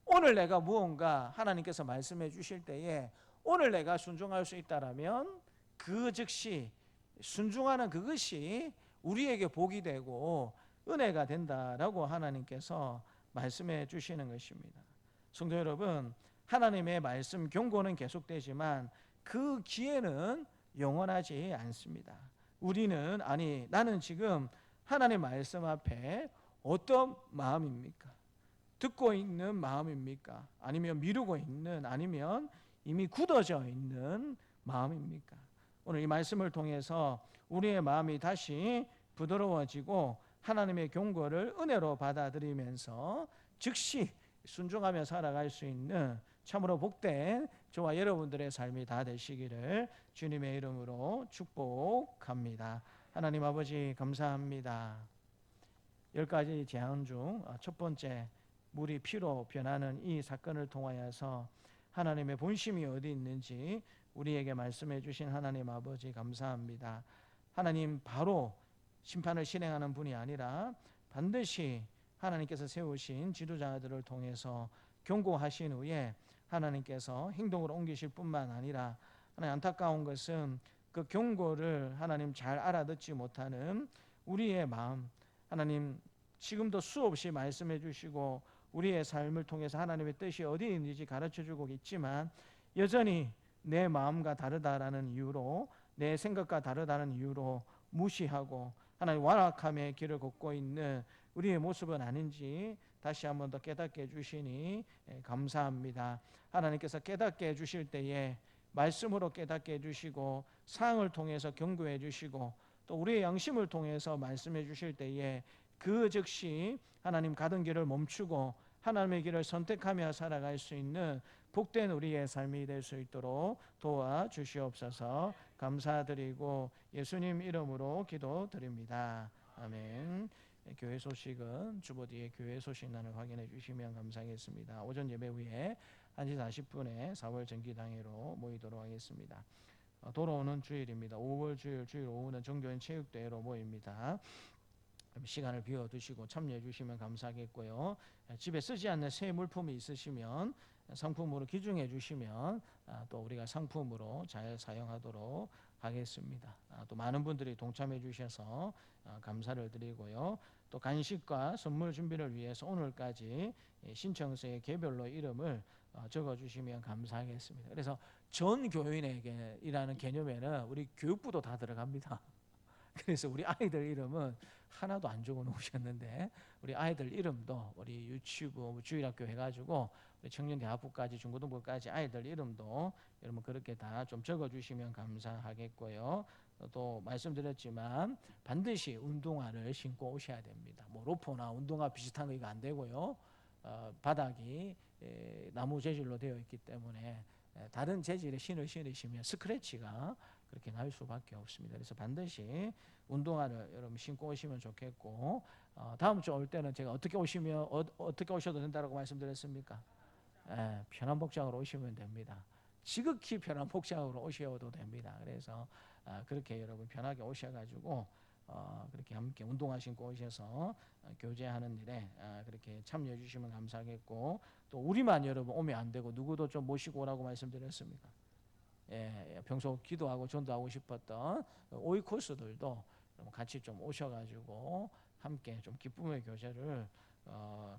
오늘 내가 무언가 하나님께서 말씀해 주실 때에 오늘 내가 순종할 수 있다라면 그 즉시 순종하는 그것이 우리에게 복이 되고 은혜가 된다라고 하나님께서 말씀해 주시는 것입니다. 성도 여러분, 하나님의 말씀 경고는 계속되지만 그 기회는 영원하지 않습니다. 나는 지금 하나님의 말씀 앞에 어떤 마음입니까? 듣고 있는 마음입니까? 아니면 미루고 있는, 아니면 이미 굳어져 있는 마음입니까? 오늘 이 말씀을 통해서 우리의 마음이 다시 부드러워지고 하나님의 경고를 은혜로 받아들이면서 즉시 순종하며 살아갈 수 있는 참으로 복된 저와 여러분들의 삶이 다 되시기를 주님의 이름으로 축복합니다. 하나님 아버지, 감사합니다. 10가지 재앙 중 첫 번째, 물이 피로 변하는 이 사건을 통하여서 하나님의 본심이 어디 있는지 우리에게 말씀해 주신 하나님 아버지, 감사합니다. 하나님, 바로 심판을 실행하는 분이 아니라 반드시 하나님께서 세우신 지도자들을 통해서 경고하신 후에 하나님께서 행동으로 옮기실 뿐만 아니라, 하나님, 안타까운 것은 그 경고를 하나님 잘 알아듣지 못하는 우리의 마음, 하나님 지금도 수없이 말씀해 주시고 우리의 삶을 통해서 하나님의 뜻이 어디 있는지 가르쳐 주고 있지만 여전히 내 마음과 다르다라는 이유로, 내 생각과 다르다는 이유로 무시하고 하나님 완악함의 길을 걷고 있는 우리의 모습은 아닌지 다시 한 번 더 깨닫게 해주시니 감사합니다. 하나님께서 깨닫게 해주실 때에 말씀으로 깨닫게 해주시고 사항을 통해서 경고해 주시고 또 우리의 양심을 통해서 말씀해 주실 때에 그 즉시 하나님 가던 길을 멈추고 하나님의 길을 선택하며 살아갈 수 있는 복된 우리의 삶이 될 수 있도록 도와주시옵소서. 감사드리고 예수님 이름으로 기도드립니다. 아멘. 교회 소식은 주보 뒤에 교회 소식란을 확인해 주시면 감사하겠습니다. 오전 예배 후에 1시 40분에 4월 정기당회로 모이도록 하겠습니다. 돌아오는 주일입니다. 5월 주일 오후는 정교인 체육대회로 모입니다. 시간을 비워두시고 참여해 주시면 감사하겠고요. 집에 쓰지 않는 새 물품이 있으시면 상품으로 기증해 주시면 또 우리가 상품으로 잘 사용하도록 하겠습니다. 또 많은 분들이 동참해 주셔서 감사를 드리고요. 또 간식과 선물 준비를 위해서 오늘까지 신청서에 개별로 이름을 적어 주시면 감사하겠습니다. 그래서 전 교인에게 이라는 개념에는 우리 교육부도 다 들어갑니다. 그래서 우리 아이들 이름은 하나도 안 적어 놓으셨는데 우리 아이들 이름도 우리 유치부 주일학교 해가지고 청년대학부까지 중고등부까지 아이들 이름도 여러분 그렇게 다 좀 적어주시면 감사하겠고요. 또 말씀드렸지만 반드시 운동화를 신고 오셔야 됩니다. 뭐 로퍼나 운동화 비슷한 거 이거 안 되고요. 바닥이 나무 재질로 되어 있기 때문에 다른 재질의 신을 신으시면 스크래치가 그렇게 날 수밖에 없습니다. 그래서 반드시 운동화를 여러분 신고 오시면 좋겠고, 다음 주 올 때는 제가 어떻게 오시면 어떻게 오셔도 된다고 말씀드렸습니까? 편한 복장으로 오시면 됩니다. 지극히 편한 복장으로 오셔도 됩니다. 그래서 그렇게 여러분 편하게 오셔가지고 그렇게 함께 운동화 신고 오셔서 교제하는 일에 그렇게 참여해 주시면 감사하겠고, 또 우리만 여러분 오면 안 되고 누구도 좀 모시고 오라고 말씀드렸습니까? 평소 기도하고 전도하고 싶었던 오이코스들도 같이 좀 오셔가지고 함께 좀 기쁨의 교제를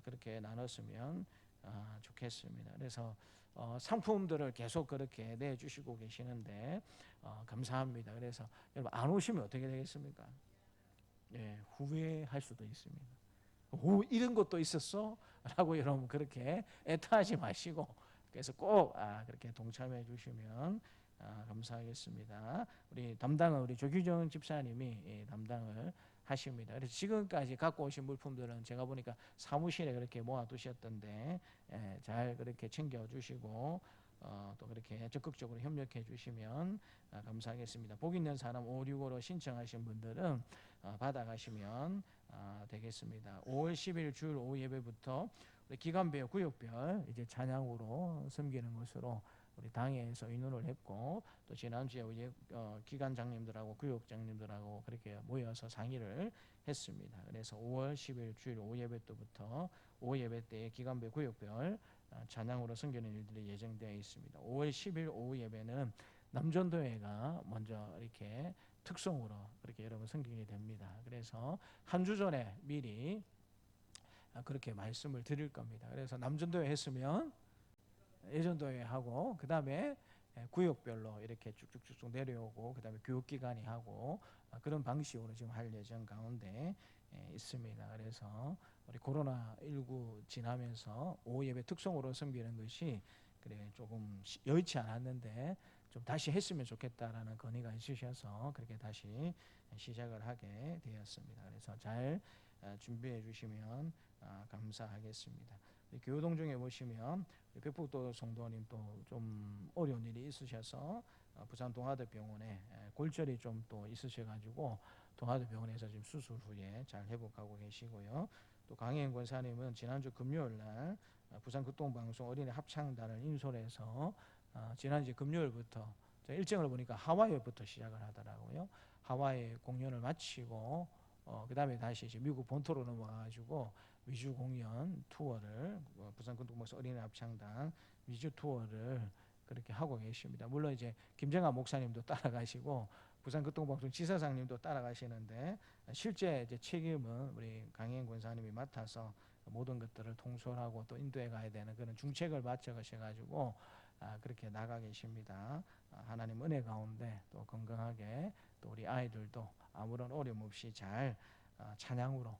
그렇게 나눴으면 좋겠습니다. 그래서 상품들을 계속 그렇게 내주시고 계시는데 감사합니다. 그래서 여러분 안 오시면 어떻게 되겠습니까? 후회할 수도 있습니다. 이런 것도 있었어? 라고 여러분 그렇게 애타하지 마시고, 그래서 꼭 그렇게 동참해 주시면 감사하겠습니다. 우리 담당은 우리 조규정 집사님이 담당을 하십니다. 그래서 지금까지 갖고 오신 물품들은 제가 보니까 사무실에 그렇게 모아두셨던데 잘 그렇게 챙겨주시고 또 그렇게 적극적으로 협력해 주시면 감사하겠습니다. 복 있는 사람 565로 신청하신 분들은 받아가시면 되겠습니다. 5월 10일 주일 오후 예배부터 우리 기간별 구역별 이제 찬양으로 섬기는 것으로 우리 당회에서 의논을 했고, 또 지난주에 우리 기관장님들하고 구역장님들하고 그렇게 모여서 상의를 했습니다. 그래서 5월 10일 주일 오후 예배 때부터 오후 예배 때에 기관별 구역별 찬양으로 섬기는 일들이 예정되어 있습니다. 5월 10일 오후 예배는 남전도회가 먼저 이렇게 특송으로 그렇게 여러분 섬기게 됩니다. 그래서 한 주 전에 미리 그렇게 말씀을 드릴 겁니다. 그래서 남전도회 했으면 예전도회 하고, 그 다음에 구역별로 이렇게 쭉쭉쭉 내려오고, 그 다음에 교육기관이 하고 그런 방식으로 지금 할 예정 가운데 있습니다. 그래서 우리 코로나19 지나면서 오후 예배 특성으로 섬기는 것이 그래 조금 여의치 않았는데 좀 다시 했으면 좋겠다라는 건의가 있으셔서 그렇게 다시 시작을 하게 되었습니다. 그래서 잘 준비해 주시면 감사하겠습니다. 교동 중에 보시면 백북도 성도님 또 좀 어려운 일이 있으셔서 부산 동아대병원에 골절이 좀 또 있으셔가지고 동아대병원에서 지금 수술 후에 잘 회복하고 계시고요. 또 강혜인 권사님은 지난주 금요일날 부산 극동방송 어린이 합창단을 인솔해서 지난주 금요일부터 일정을 보니까 하와이부터 시작을 하더라고요. 하와이 공연을 마치고 그 다음에 다시 이제 미국 본토로 넘어가가지고 위주 공연 투어를 부산 극동방송 어린이 합창단 위주 투어를 그렇게 하고 계십니다. 물론 이제 김정환 목사님도 따라가시고 부산 극동방송 지사장님도 따라가시는데 실제 이제 책임은 우리 강혜인 권사님이 맡아서 모든 것들을 통솔하고 또 인도에 가야 되는 그런 중책을 맡아 가셔가지고 그렇게 나가 계십니다. 하나님 은혜 가운데 또 건강하게 또 우리 아이들도 아무런 어려움 없이 잘 찬양으로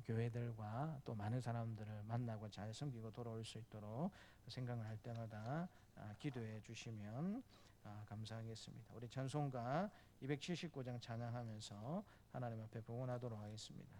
교회들과 또 많은 사람들을 만나고 잘 섬기고 돌아올 수 있도록 생각을 할 때마다 기도해 주시면 감사하겠습니다. 우리 찬송가 279장 찬양하면서 하나님 앞에 봉헌하도록 하겠습니다.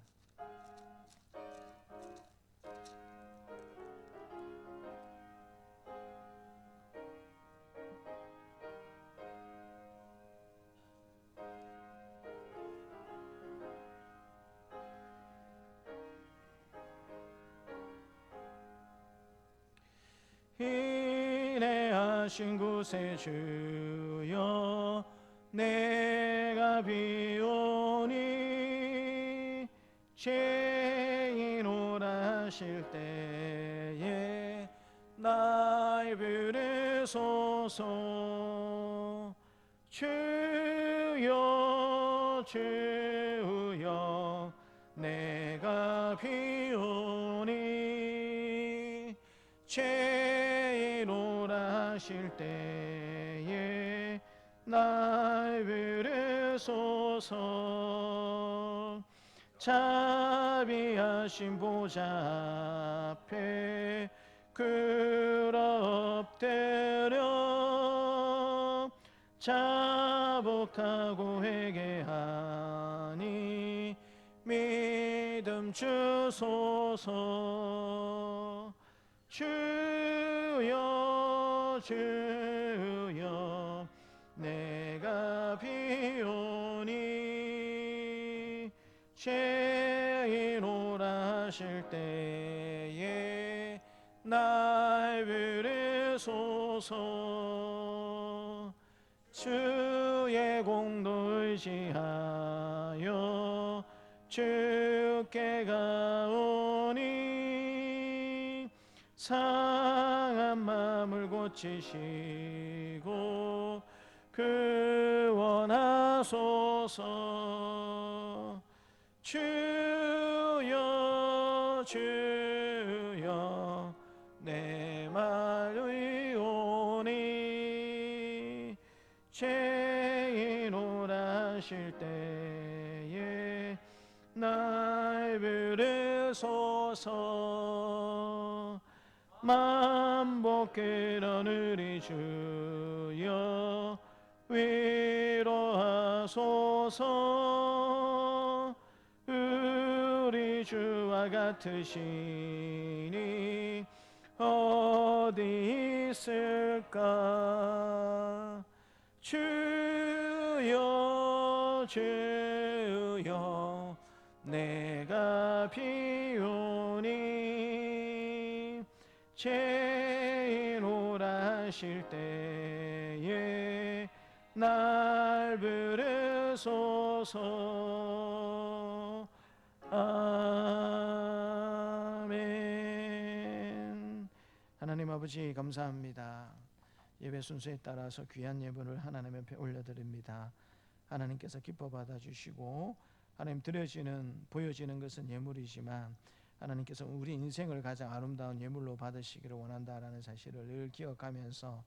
인내하신 구세주여 내가 비오니 죄인오라실 때에 날 부르소서. 주여 주여 내가 비오니 죄인오라실 때에 날 부르소서. 자비하신 보좌 앞에 부끄럽되려 자복하고 회개하니 믿음 주소서. 주여 주여 내가 비오니 죄인 오라실 때에 날 부르소서. 주의 공도 의지하여 주께 가오니 상한 마음을 고치시고 구원하소서. 주여 주여 내 말 의오니 죄인 오라실 때에 날 부르소서. 만복하는 우리 주여 위로하소서. 우리 주와 같으시니 어디 있을까. 주여 주여 내가 비오니 죄인 오라실 때에 날 부르소서. 아멘. 하나님 아버지 감사합니다. 예배 순서에 따라서 귀한 예물을 하나님 앞에 올려드립니다. 하나님께서 기뻐 받아주시고 하나님 드려지는 보여지는 것은 예물이지만 하나님께서 우리 인생을 가장 아름다운 예물로 받으시기를 원한다라는 사실을 늘 기억하면서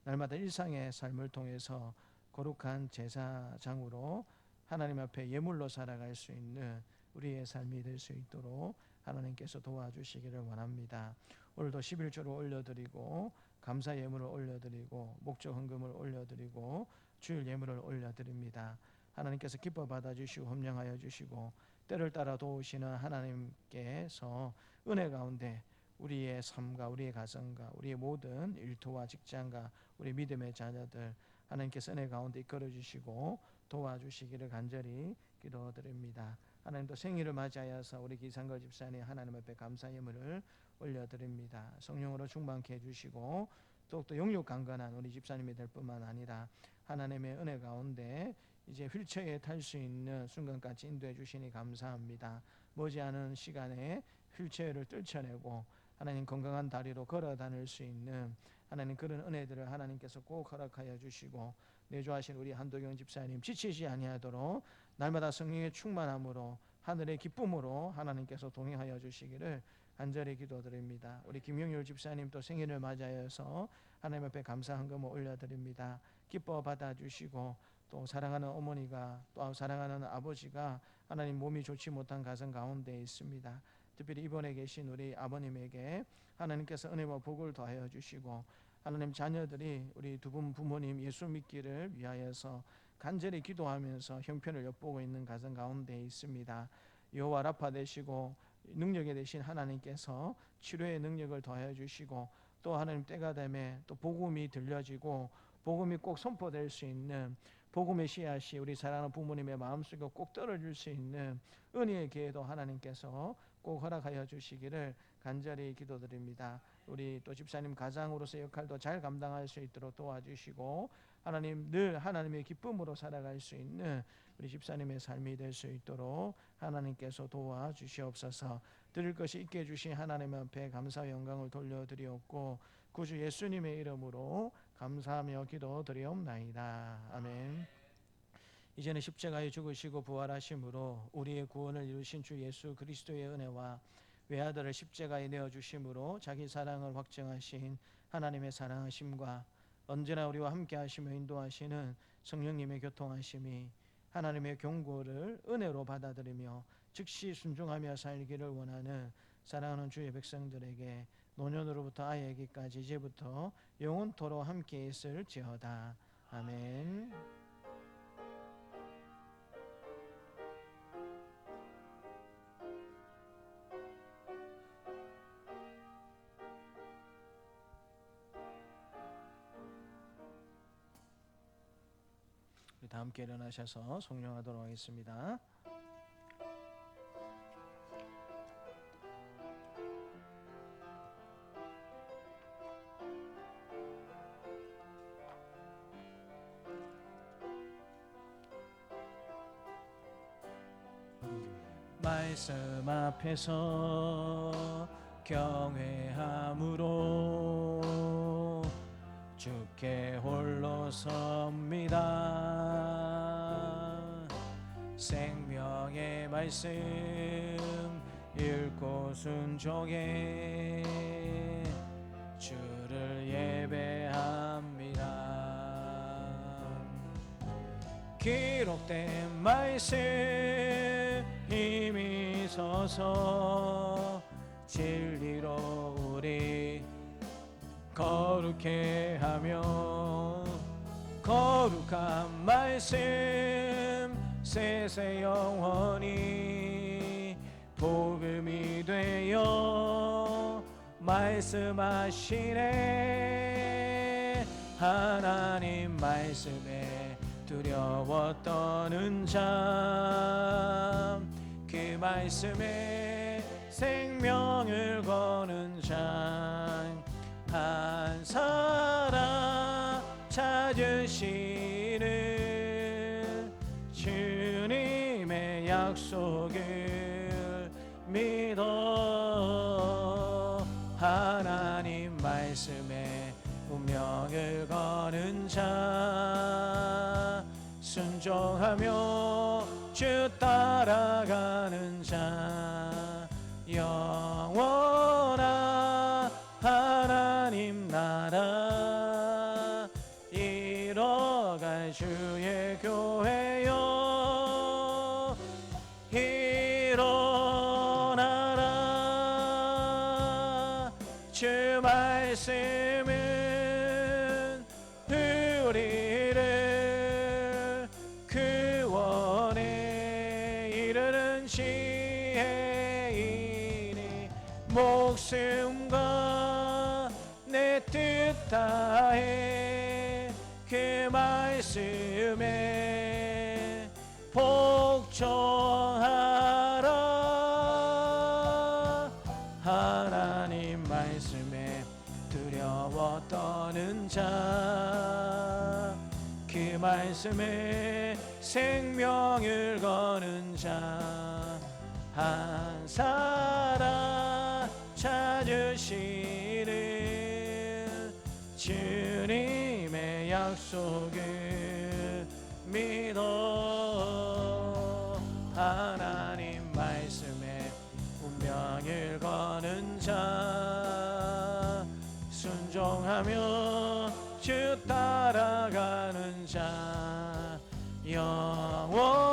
날마다 일상의 삶을 통해서 거룩한 제사장으로 하나님 앞에 예물로 살아갈 수 있는 우리의 삶이 될 수 있도록 하나님께서 도와주시기를 원합니다. 오늘도 11조를 올려드리고 감사 예물을 올려드리고 목적 헌금을 올려드리고 주일 예물을 올려드립니다. 하나님께서 기뻐 받아주시고 험령하여 주시고 때를 따라 도우시는 하나님께서 은혜 가운데 우리의 삶과 우리의 가정과 우리의 모든 일터와 직장과 우리 믿음의 자녀들 하나님께서 은혜 가운데 이끌어 주시고 도와주시기를 간절히 기도드립니다. 하나님도 생일을 맞이하여서 우리 기상걸 집사님 하나님 앞에 감사 예물을 올려드립니다. 성령으로 충만케 해주시고 또 영육 강건한 우리 집사님이 될 뿐만 아니라 하나님의 은혜 가운데 이제 휠체어에 탈 수 있는 순간까지 인도해 주시니 감사합니다. 머지않은 시간에 휠체어를 떨쳐내고 하나님 건강한 다리로 걸어 다닐 수 있는 하나님 그런 은혜들을 하나님께서 꼭 허락하여 주시고 내조하신 우리 한도경 집사님 지치지 아니하도록 날마다 성령의 충만함으로 하늘의 기쁨으로 하나님께서 동행하여 주시기를 간절히 기도드립니다. 우리 김영률 집사님 또 생일을 맞이하여서 하나님 앞에 감사 헌금을 올려드립니다. 기뻐 받아주시고 또 사랑하는 어머니가 또 사랑하는 아버지가 하나님 몸이 좋지 못한 가정 가운데 있습니다. 특별히 입원해 계신 우리 아버님에게 하나님께서 은혜와 복을 더하여 주시고 하나님 자녀들이 우리 두 분 부모님 예수 믿기를 위하여서 간절히 기도하면서 형편을 엿보고 있는 가정 가운데 있습니다. 여호와 라파 되시고 능력이 되신 하나님께서 치료의 능력을 더하여 주시고 또 하나님 때가 되면 또 복음이 들려지고 복음이 꼭 선포될 수 있는 복음의 씨앗이 우리 사랑하는 부모님의 마음속에 꼭 떨어질 수 있는 은혜의 기회도 하나님께서 꼭 허락하여 주시기를 간절히 기도드립니다. 우리 또 집사님 가장으로서 역할도 잘 감당할 수 있도록 도와주시고 하나님 늘 하나님의 기쁨으로 살아갈 수 있는 우리 집사님의 삶이 될 수 있도록 하나님께서 도와주시옵소서. 드릴 것이 있게 해주신 하나님 앞에 감사와 영광을 돌려드리옵고 구주 예수님의 이름으로 감사하며 기도드리옵나이다. 아멘. 이제는 십자가에 죽으시고 부활하심으로 우리의 구원을 이루신 주 예수 그리스도의 은혜와 외아들을 십자가에 내어주심으로 자기 사랑을 확증하신 하나님의 사랑하심과 언제나 우리와 함께 하시며 인도하시는 성령님의 교통하심이 하나님의 경고를 은혜로 받아들이며 즉시 순종하며 살기를 원하는 사랑하는 주의 백성들에게 노년으로부터 아이에게까지 이제부터 영원토록 함께 있을지어다. 아멘. 우리 다 함께 일어나셔서 송령하도록 하겠습니다. 말씀 앞에서 경외함으로 주께 홀로 섭니다. 생명의 말씀 읽고 순종해 주를 예배합니다. 기록된 말씀 힘이 서서 진리로 우리 거룩해 하며 거룩한 말씀 세세 영원히 복음이 되어 말씀하시네. 하나님 말씀에 두려워 떠는 자, 그 말씀에 생명을 거는 자, 한 사람 찾으시는 주님의 약속을 믿어. 하나님 말씀에 운명을 거는 자, 순종하며 주 따라가는 자, 영원한 하나님 나라 이뤄갈 주의 교회여 일어나라. 주 말씀은 우리를 구원에 이르는 지혜이니 목숨과 내 뜻 다해 그 말씀에 복종하라. 하나님 말씀에 두려워 떠는 자, 그 말씀에 생명을 거는 자, 한 사람 찾으시는 주님의 약속을 믿어. 하나님 말씀에 운명을 거는 자, 순종하며 주 따라가는 자, 영원